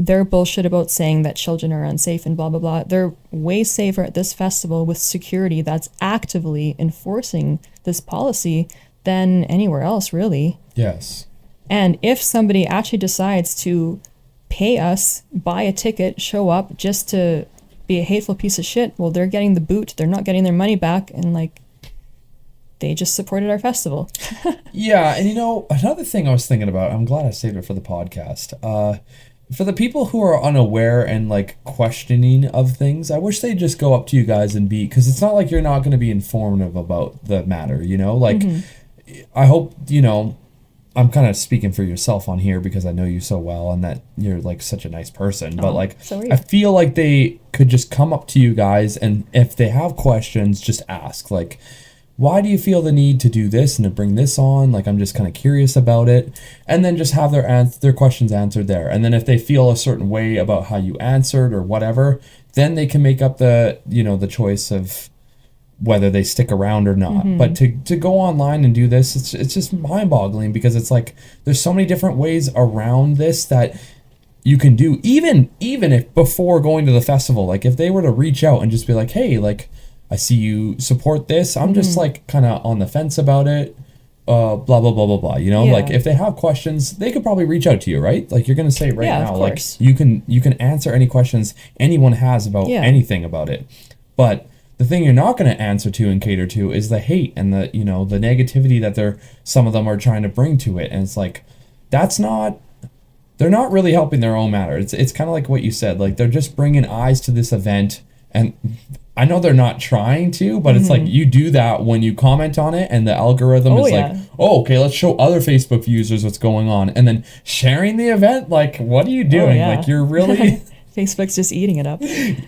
their bullshit about saying that children are unsafe and blah, blah, blah. They're way safer at this festival with security that's actively enforcing this policy than anywhere else, really. Yes. And if somebody actually decides to pay us, buy a ticket, show up just to be a hateful piece of shit, well, they're getting the boot. They're not getting their money back. And like, they just supported our festival. Yeah. And another thing I was thinking about, I'm glad I saved it for the podcast. For the people who are unaware and like questioning of things, I wish they'd just go up to you guys and because it's not like you're not going to be informative about the matter, like I hope, I'm kind of speaking for yourself on here because I know you so well and that you're like such a nice person, but like I feel like they could just come up to you guys and if they have questions, just ask like, why do you feel the need to do this and to bring this on? Like, I'm just kind of curious about it. And then just have their questions answered there. And then if they feel a certain way about how you answered or whatever, then they can make up the choice of whether they stick around or not. But to go online and do this, it's just mind-boggling because it's like there's so many different ways around this that you can do. Even if before going to the festival, like if they were to reach out and just be like, hey, like, I see you support this. I'm just like kind of on the fence about it. Blah, blah, blah, blah, blah. Like if they have questions, they could probably reach out to you, right? Like you're going to say right now, like you can answer any questions anyone has about anything about it. But the thing you're not going to answer to and cater to is the hate and the, the negativity that some of them are trying to bring to it. And it's like, they're not really helping their own matter. It's kind of like what you said, like they're just bringing eyes to this event. And I know they're not trying to, but it's like you do that when you comment on it and the algorithm is like, oh, okay, let's show other Facebook users what's going on. And then sharing the event, like, what are you doing? Like, you're really... Facebook's just eating it up.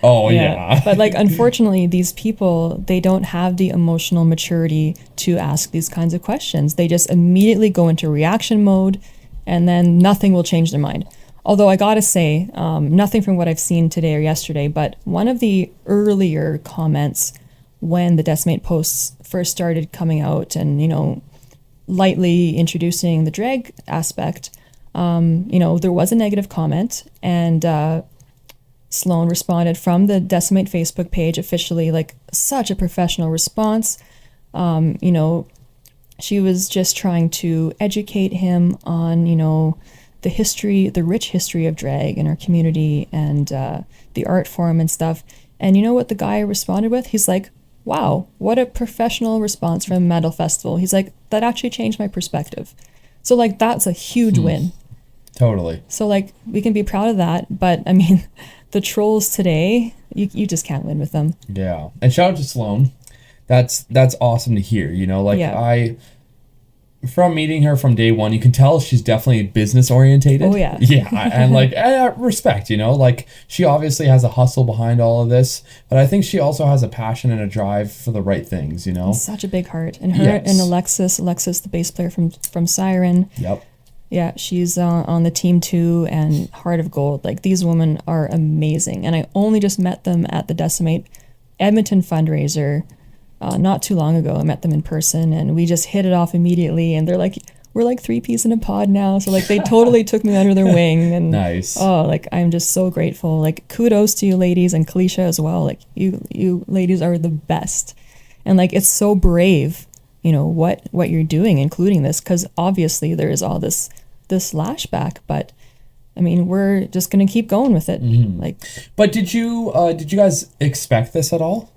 Oh, yeah. But like, unfortunately, these people, they don't have the emotional maturity to ask these kinds of questions. They just immediately go into reaction mode and then nothing will change their mind. Although I gotta say, nothing from what I've seen today or yesterday, but one of the earlier comments when the Decimate posts first started coming out and, lightly introducing the drag aspect, there was a negative comment and Sloan responded from the Decimate Facebook page officially, like such a professional response. She was just trying to educate him on, the rich history of drag in our community and the art form and stuff. And you know what the guy responded with? He's like, wow, what a professional response from Metal Festival. He's like, that actually changed my perspective. So like, that's a huge win. Totally. So like, we can be proud of that. But I mean, the trolls today, you just can't win with them. Yeah. And shout out to Sloan. That's awesome to hear, from meeting her from day one, you can tell she's definitely business orientated. Oh, yeah. Yeah, and like respect, you know, like she obviously has a hustle behind all of this, but I think she also has a passion and a drive for the right things, you know. Such a big heart, and her Yes. and Alexis, the bass player from Siren. Yep. Yeah, she's on the team too, and Heart of Gold. Like, these women are amazing, and I only just met them at the Decimate Edmonton fundraiser not too long ago. I met them in person, and we just hit it off immediately. And they're like, we're like three peas in a pod now. So like, they totally took me under their wing. And Nice. oh, like, I'm just so grateful. Like, kudos to you ladies, and Kalisha as well. Like, you ladies are the best, and like, it's so brave, you know, what you're doing, including this, because obviously there is all this lashback, but I mean, we're just gonna keep going with it. Like, But did you guys expect this at all?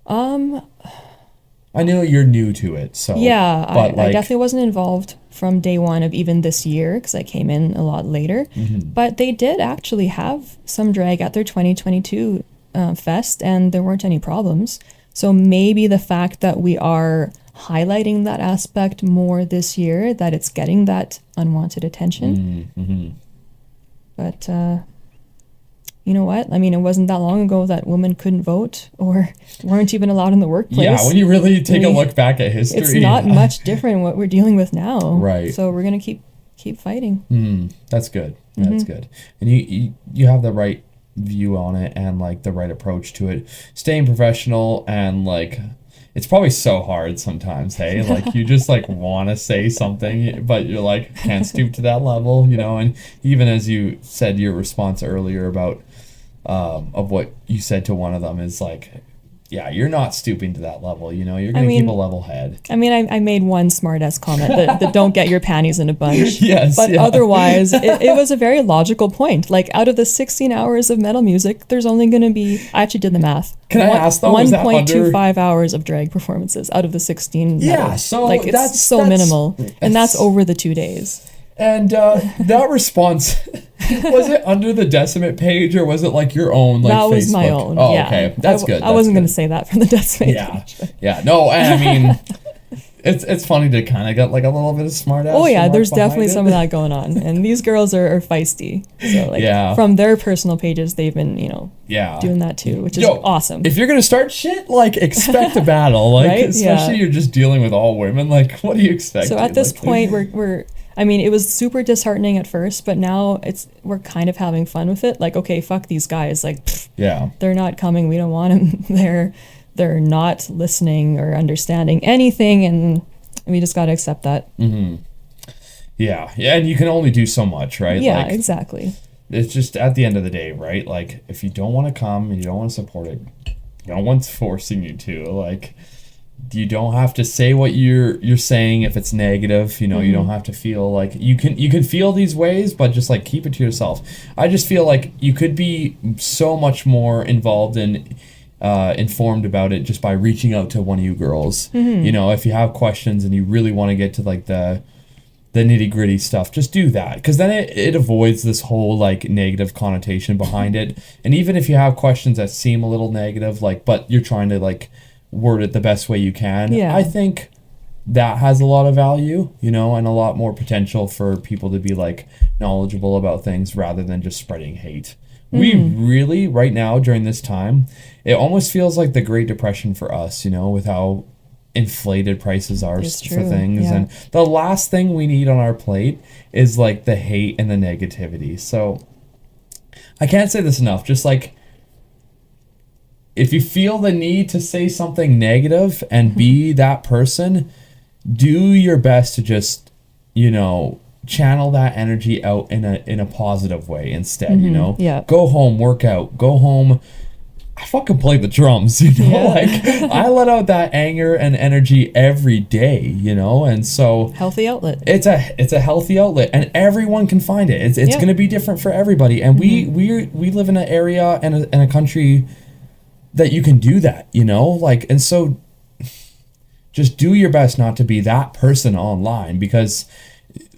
I know you're new to it, so yeah, but I definitely wasn't involved from day one of even this year, because I came in a lot later. But they did actually have some drag at their 2022 fest, and there weren't any problems. So maybe the fact that we are highlighting that aspect more this year, that it's getting that unwanted attention. But you know what? I mean, it wasn't that long ago that women couldn't vote or weren't even allowed in the workplace. Yeah, when you really take a look back at history, it's not much different what we're dealing with now. Right. So we're gonna keep fighting. That's good. That's good. And you have the right view on it, and like the right approach to it, staying professional, and like it's probably so hard sometimes, hey, like you just like want to say something, but you're like can't stoop to that level, you know. And even as you said, your response earlier about of what you said to one of them is like, yeah, you're not stooping to that level, you know. You're gonna keep a level head. I mean, I made one smart-ass comment that don't get your panties in a bunch. Yes, but yeah. Otherwise, it was a very logical point. Like, out of the 16 hours of metal music, there's only going to be, I actually did the math. Can I ask though, was that 1.25 hours of drag performances out of the 16. Yeah, metal. so like, it's that's so minimal, and that's over the 2 days. And that response, was it under the Decimate page, or was it like your own, like that was Facebook? my own. Oh, yeah. okay, that's good. I wasn't going to say that from the Decimate page. Yeah. No, I mean, it's funny to kind of get like a little bit of smart ass. Oh yeah, there's definitely some of that going on, and these girls are feisty. So like, from their personal pages, they've been doing that too, which is awesome. If you're gonna start shit, like expect a battle, like right? especially you're just dealing with all women. Like, what do you expect? So at this point, we're. I mean, it was super disheartening at first, but now we're kind of having fun with it. Like, okay, fuck these guys. Like, they're not coming. We don't want them. They're not listening or understanding anything, and we just got to accept that. Yeah, and you can only do so much, right? Yeah, like, exactly. It's just at the end of the day, right? Like, if you don't want to come and you don't want to support it, no one's forcing you to. Like, you don't have to say what you're saying if it's negative. You know, you don't have to feel like you can feel these ways, but just like keep it to yourself. I just feel like you could be so much more involved and informed about it just by reaching out to one of you girls. You know, if you have questions and you really want to get to like the nitty gritty stuff, just do that, because then it avoids this whole like negative connotation behind it. And even if you have questions that seem a little negative, like, but you're trying to like word it the best way you can, I think that has a lot of value, you know, and a lot more potential for people to be like knowledgeable about things rather than just spreading hate. We really, right now during this time, it almost feels like the Great Depression for us, you know, with how inflated prices are for things. And the last thing we need on our plate is like the hate and the negativity. So I can't say this enough, just like, if you feel the need to say something negative and be that person, do your best to just, you know, channel that energy out in a positive way instead, you know? Yeah. Go home, work out, go home. I fucking play the drums, you know? Like, I let out that anger and energy every day, you know? And so healthy outlet. It's a healthy outlet, and everyone can find it. It's going to be different for everybody. And we live in an area and a country that you can do that, you know, like, and so just do your best not to be that person online, because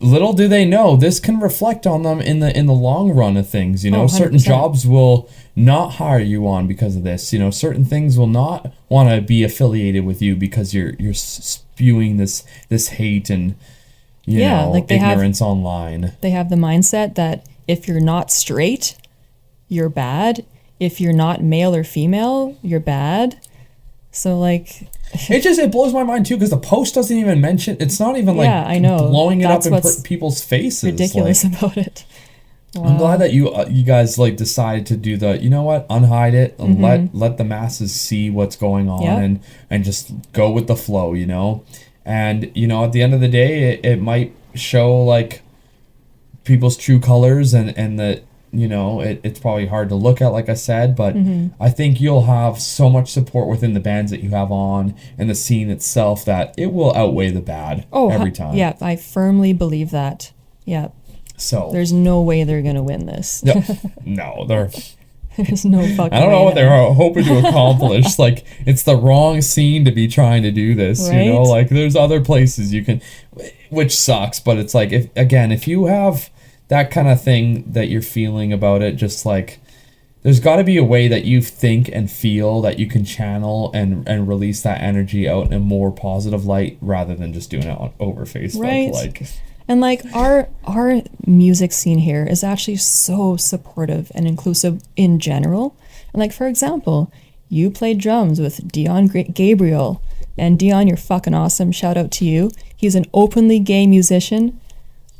little do they know this can reflect on them in the long run of things. You know, Oh, certain 100%. jobs will not hire you on because of this. You know, certain things will not want to be affiliated with you because you're spewing this hate and Yeah, like ignorance online. they have the mindset that if you're not straight, you're bad. If you're not male or female, you're bad. So like, It blows my mind too because the post doesn't even mention. It's not even like Yeah, I know. blowing it That's up in what's people's faces. ridiculous Like, about it. I'm glad that you guys like decided to do the, you know what, unhide it and let the masses see what's going on. Yep. And just go with the flow, and at the end of the day it might show like people's true colors, and that it's probably hard to look at, like I said, but I think you'll have so much support within the bands that you have on and the scene itself that it will outweigh the bad every time. Yeah, I firmly believe that. Yeah. So There's no way they're going to win this. no, they're There's no fucking I don't know way what in they're hell. hoping to accomplish. Like, it's the wrong scene to be trying to do this, Right? Like, there's other places you can, which sucks, but it's like, if you have that kind of thing that you're feeling about it, just like, there's got to be a way that you think and feel that you can channel and release that energy out in a more positive light rather than just doing it over Facebook. Right. Like, And like our music scene here is actually so supportive and inclusive in general. And like, for example, you played drums with Dion Gabriel, and Dion, you're fucking awesome. Shout out to you. He's an openly gay musician,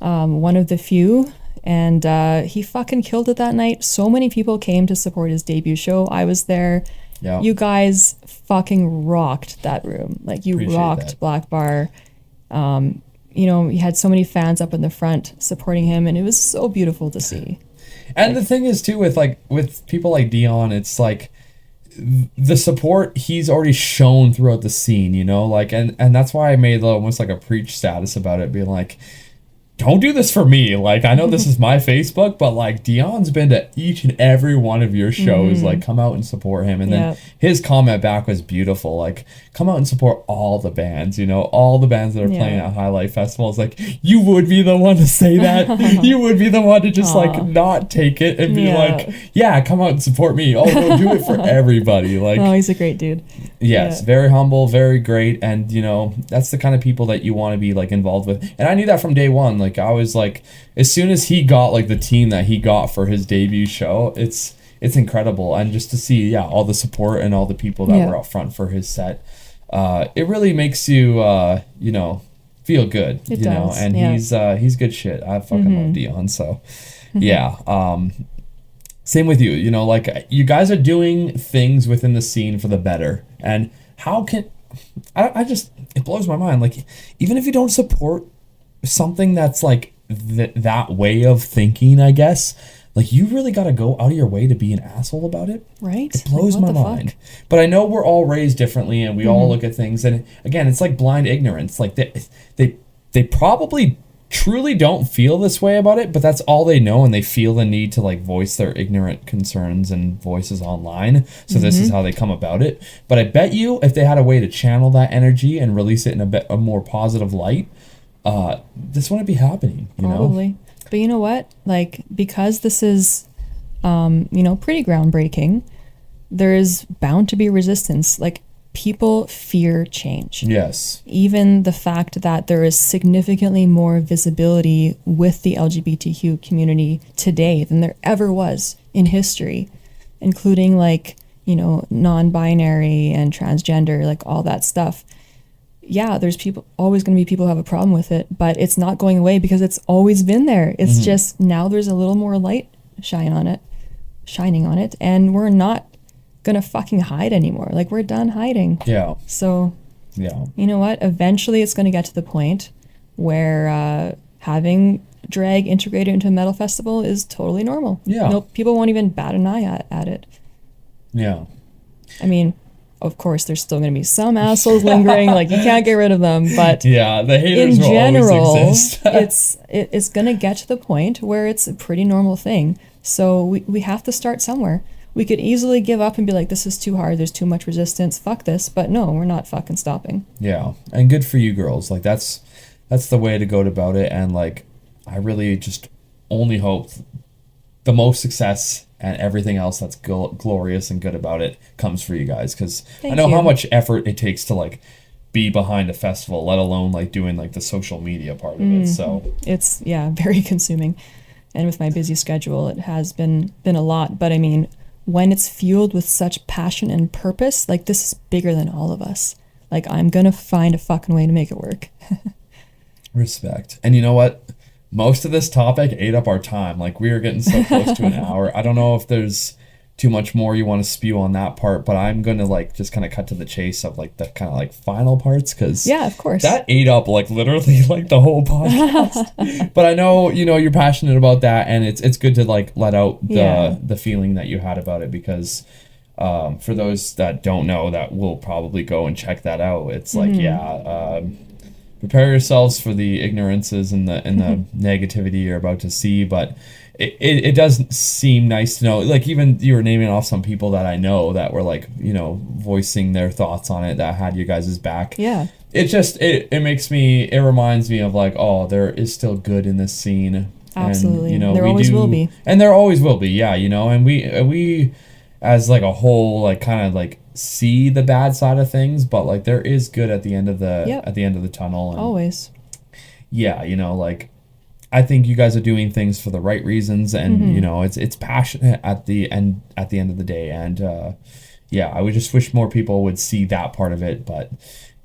one of the few, and he fucking killed it that night. So many people came to support his debut show. I was there. yeah. You guys fucking rocked that room. Like, you Appreciate rocked that. Black Bar. You had so many fans up in the front supporting him, and it was so beautiful to see. And the thing is too, with people like Dion, it's like the support he's already shown throughout the scene, like, and that's why I made almost like a preach status about it, being like, don't do this for me. Like, I know this is my Facebook, but like, Dion's been to each and every one of your shows. Like, come out and support him. And then his comment back was beautiful. Like, come out and support all the bands, all the bands that are playing at Highlight Festivals. Like, you would be the one to say that. You would be the one to just like not take it and be like, yeah, come out and support me. Oh, no, do it for everybody. Like, Oh, he's a great dude. yes, Yeah. very humble, very great, and that's the kind of people that you want to be like involved with. And I knew that from day one. Like, I was like, as soon as he got like the team that he got for his debut show, it's incredible. And just to see all the support and all the people that were out front for his set, it really makes you feel good. It does, and he's good shit. I fucking love Dion. So yeah. Same with you, like, you guys are doing things within the scene for the better. And how can I just, it blows my mind. Like, even if you don't support something that's like that way of thinking, I guess, like, you really got to go out of your way to be an asshole about it. Right? It blows Like, what my the mind. fuck? But I know we're all raised differently, and we all look at things, and again, it's like blind ignorance. Like, they probably truly don't feel this way about it, but that's all they know, and they feel the need to like voice their ignorant concerns and voices online. So this is how they come about it. But I bet you if they had a way to channel that energy and release it in a more positive light, this wouldn't be happening, Probably. But you know what? Like, because this is, pretty groundbreaking, there is bound to be resistance. Like, people fear change. Yes. Even the fact that there is significantly more visibility with the LGBTQ community today than there ever was in history, including like, non-binary and transgender, like all that stuff. Yeah, there's always going to be people who have a problem with it, but it's not going away because it's always been there. It's just now there's a little more light shining on it, and we're not gonna fucking hide anymore. Like, we're done hiding. Yeah. So, Yeah. you know what? Eventually it's gonna get to the point where having drag integrated into a metal festival is totally normal. Yeah. No, people won't even bat an eye at it. Yeah. I mean, of course, there's still going to be some assholes lingering. Like, you can't get rid of them. But Yeah. The haters in will general, always exist. it's going to get to the point where it's a pretty normal thing. So we have to start somewhere. We could easily give up and be like, this is too hard. There's too much resistance. Fuck this. But no, we're not fucking stopping. Yeah, and good for you girls. Like, that's that's the way to go about it. And like, I really just only hope the most success and everything else that's glorious and good about it comes for you guys, because I Thank know how you. much effort it takes to like be behind a festival, let alone like doing like the social media part of it. So It's, yeah, very consuming. And with my busy schedule, it has been a lot. But I mean, when it's fueled with such passion and purpose, like this is bigger than all of us. Like I'm gonna find a fucking way to make it work. respect. And you know what? Most of this topic ate up our time. Like we were getting so close to an hour. I don't know if there's too much more you want to spew on that part, but I'm gonna like just kind of cut to the chase of like the kind of like final parts, because Yeah, of course. that ate up like literally like the whole podcast. But I know you're passionate about that, and it's good to like let out the feeling that you had about it, because for those that don't know, that will probably go and check that out. It's like prepare yourselves for the ignorances and the negativity you're about to see, but it does seem nice to know, like even you were naming off some people that I know that were like voicing their thoughts on it, that had you guys' back. Yeah. It just it reminds me of like, oh, there is still good in this scene. Absolutely. And There always will be. and there always will be, yeah. And we as like a whole like kind of like see the bad side of things, but like there is good at the end of the tunnel. And Always. yeah, like I think you guys are doing things for the right reasons, and it's passionate at the end of the day. And yeah, I would just wish more people would see that part of it. But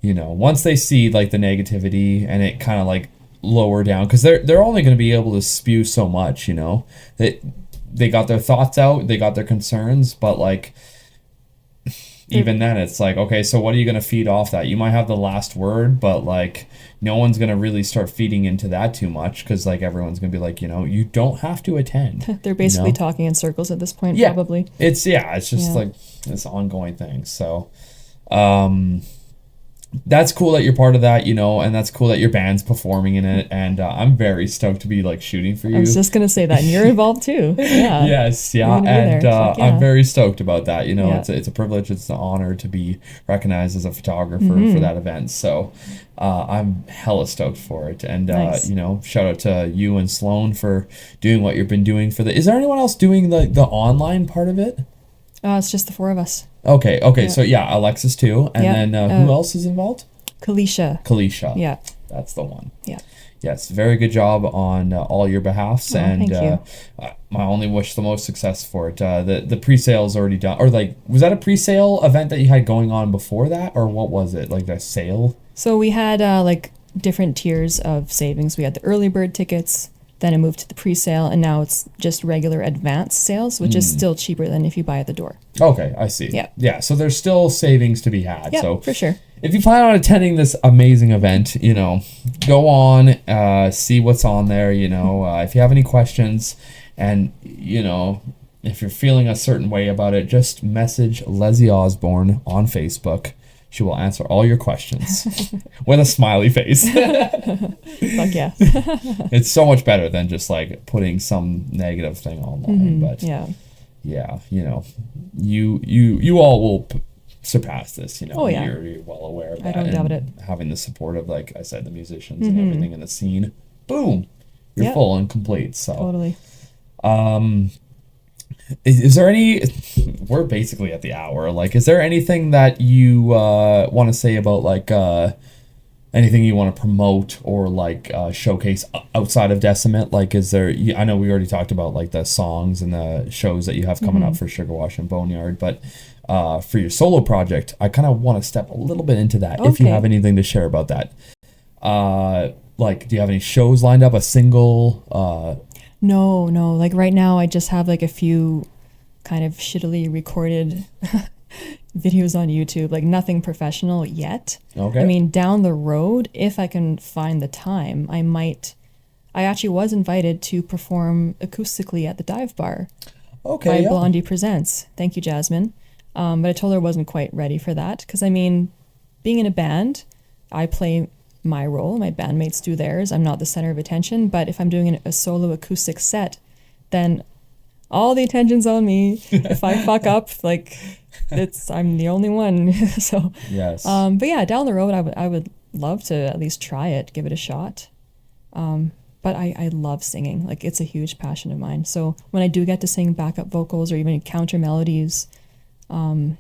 once they see like the negativity and it kind of like lower down, because they're only going to be able to spew so much. They got their thoughts out, they got their concerns, but like even then it's like, okay, so what are you going to feed off that? You might have the last word, but like no one's going to really start feeding into that too much, because like everyone's going to be like, you don't have to attend. They're basically talking in circles at this point. Yeah, Probably. it's just like this ongoing thing. So that's cool that you're part of that, and that's cool that your band's performing in it, and I'm very stoked to be like shooting for you. I was just gonna say that, and you're involved too. Yeah. Yes, yeah, You're gonna be and there. Fuck yeah. I'm very stoked about that. Yeah. It's a privilege, it's an honor to be recognized as a photographer for that event. So I'm hella stoked for it, and Nice. shout out to you and Sloan for doing what you've been doing for the. Is there anyone else doing the online part of it? It's just the four of us. Okay, Yeah. so yeah, Alexis too, and Yeah. then who else is involved? Kalisha. Yeah. That's the one. Yeah. Yes, very good job on all your behalfs, and thank you. I only wish the most success for it. The pre-sale is already done, or like was that a pre-sale event that you had going on before that, or what was it, like a sale? So we had like different tiers of savings. We had the early bird tickets, then it moved to the pre-sale, and now it's just regular advance sales, which is still cheaper than if you buy at the door. Okay, I see. Yeah. So there's still savings to be had. Yeah, So for sure. if you plan on attending this amazing event, go on, see what's on there. If you have any questions, and if you're feeling a certain way about it, just message Lezzy Osborne on Facebook. She will answer all your questions with a smiley face. Fuck yeah. It's so much better than just like putting some negative thing online. But Yeah. you all will surpass this. Oh, yeah. You're well aware of that. I don't doubt and it. Having the support of, like I said, the musicians and everything in the scene, boom, you're Yeah. full and complete. So Totally. Is there any? We're basically at the hour. Like, is there anything that you want to say about like anything you want to promote or like showcase outside of Decimate? Like, is there? I know we already talked about like the songs and the shows that you have coming up for Sugar Wash and Boneyard, but for your solo project, I kind of want to step a little bit into that. If you Okay. have anything to share about that, like, do you have any shows lined up? A single? No. Like right now, I just have like a few kind of shittily recorded videos on YouTube. Like nothing professional yet. Okay. I mean, down the road, if I can find the time, I might. I actually was invited to perform acoustically at the Dive Bar Okay. by Yeah. Blondie Presents. Thank you, Jasmine. But I told her I wasn't quite ready for that because I mean, being in a band, I play my role, my bandmates do theirs. I'm not the center of attention, but if I'm doing a solo acoustic set, then all the attention's on me. If I fuck up, like I'm the only one. So Yes. but yeah, down the road, I would love to at least try it, give it a shot. But I love singing. Like, it's a huge passion of mine. So when I do get to sing backup vocals or even counter melodies on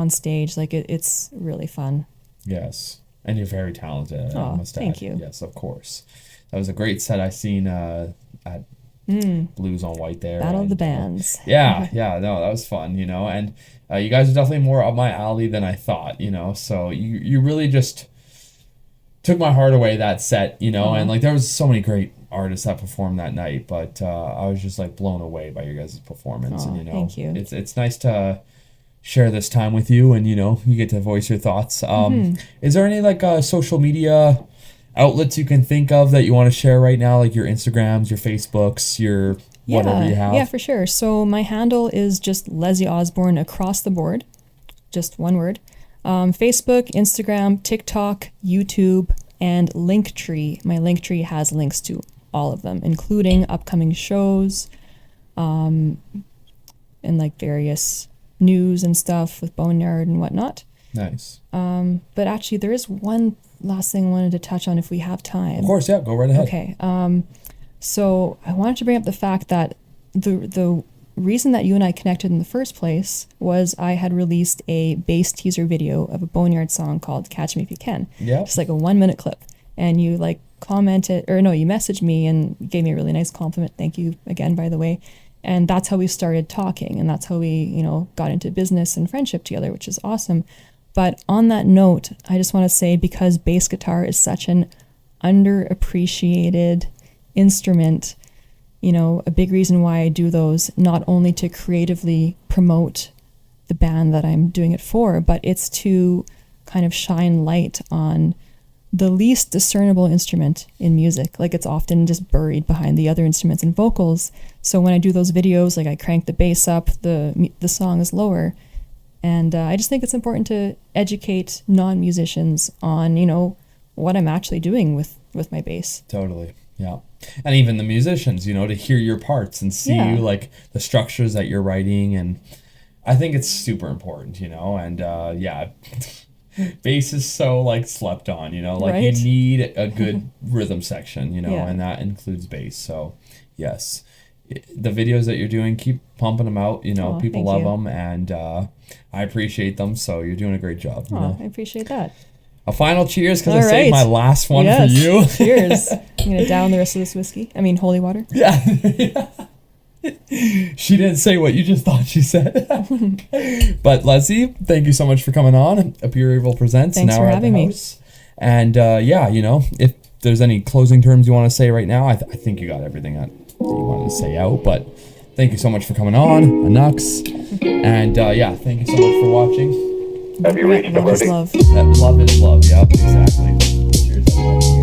stage, like it's really fun. Yes. And you're very talented. I must thank add. you. Yes, of course. That was a great set I seen at Blues on White there. Battle of the Bands. Yeah, no, that was fun, and you guys are definitely more up my alley than I thought, so you really just took my heart away that set, and like there was so many great artists that performed that night, but I was just like blown away by your guys' performance. And thank you. It's nice to share this time with you, and you get to voice your thoughts. Is there any like social media outlets you can think of that you want to share right now, like your Instagrams, your Facebooks, your whatever you have? Yeah, for sure. So my handle is just Lezzy Osborne across the board, just one word. Facebook, Instagram, TikTok, YouTube, and Linktree. My Linktree has links to all of them, including upcoming shows, and like various news and stuff with Boneyard and whatnot. Nice. But actually, there is one last thing I wanted to touch on if we have time. Of course, yeah, go right ahead. Okay. So I wanted to bring up the fact that the reason that you and I connected in the first place was I had released a bass teaser video of a Boneyard song called Catch Me If You Can. Yeah. Just like a 1-minute clip. And you like commented, or no, you messaged me and gave me a really nice compliment. Thank you again, by the way. And that's how we started talking. And that's how we, got into business and friendship together, which is awesome. But on that note, I just want to say, because bass guitar is such an underappreciated instrument, a big reason why I do those, not only to creatively promote the band that I'm doing it for, but it's to kind of shine light on the least discernible instrument in music. Like, it's often just buried behind the other instruments and vocals. So when I do those videos, like I crank the bass up, the song is lower. And I just think it's important to educate non-musicians on, what I'm actually doing with my bass. Totally. Yeah. And even the musicians, to hear your parts and see like the structures that you're writing. And I think it's super important, and bass is so like slept on, like Right? you need a good rhythm section, and that includes bass. So yes, the videos that you're doing, keep pumping them out, people love them, and I appreciate them. So you're doing a great job. I appreciate that. A final cheers, because I All saved right. my last one Yes. for you. Cheers. I'm going to down the rest of this whiskey. I mean, holy water. Yeah. She didn't say what you just thought she said. But Lezzy, thank you so much for coming on. Apureevil Presents. Thanks now for we're at having the me. house. And if there's any closing terms you want to say right now, I think you got everything that you wanted to say out. But thank you so much for coming on, Anux. And thank you so much for watching. Love is love. Love is love. Yep, exactly. Cheers, everybody.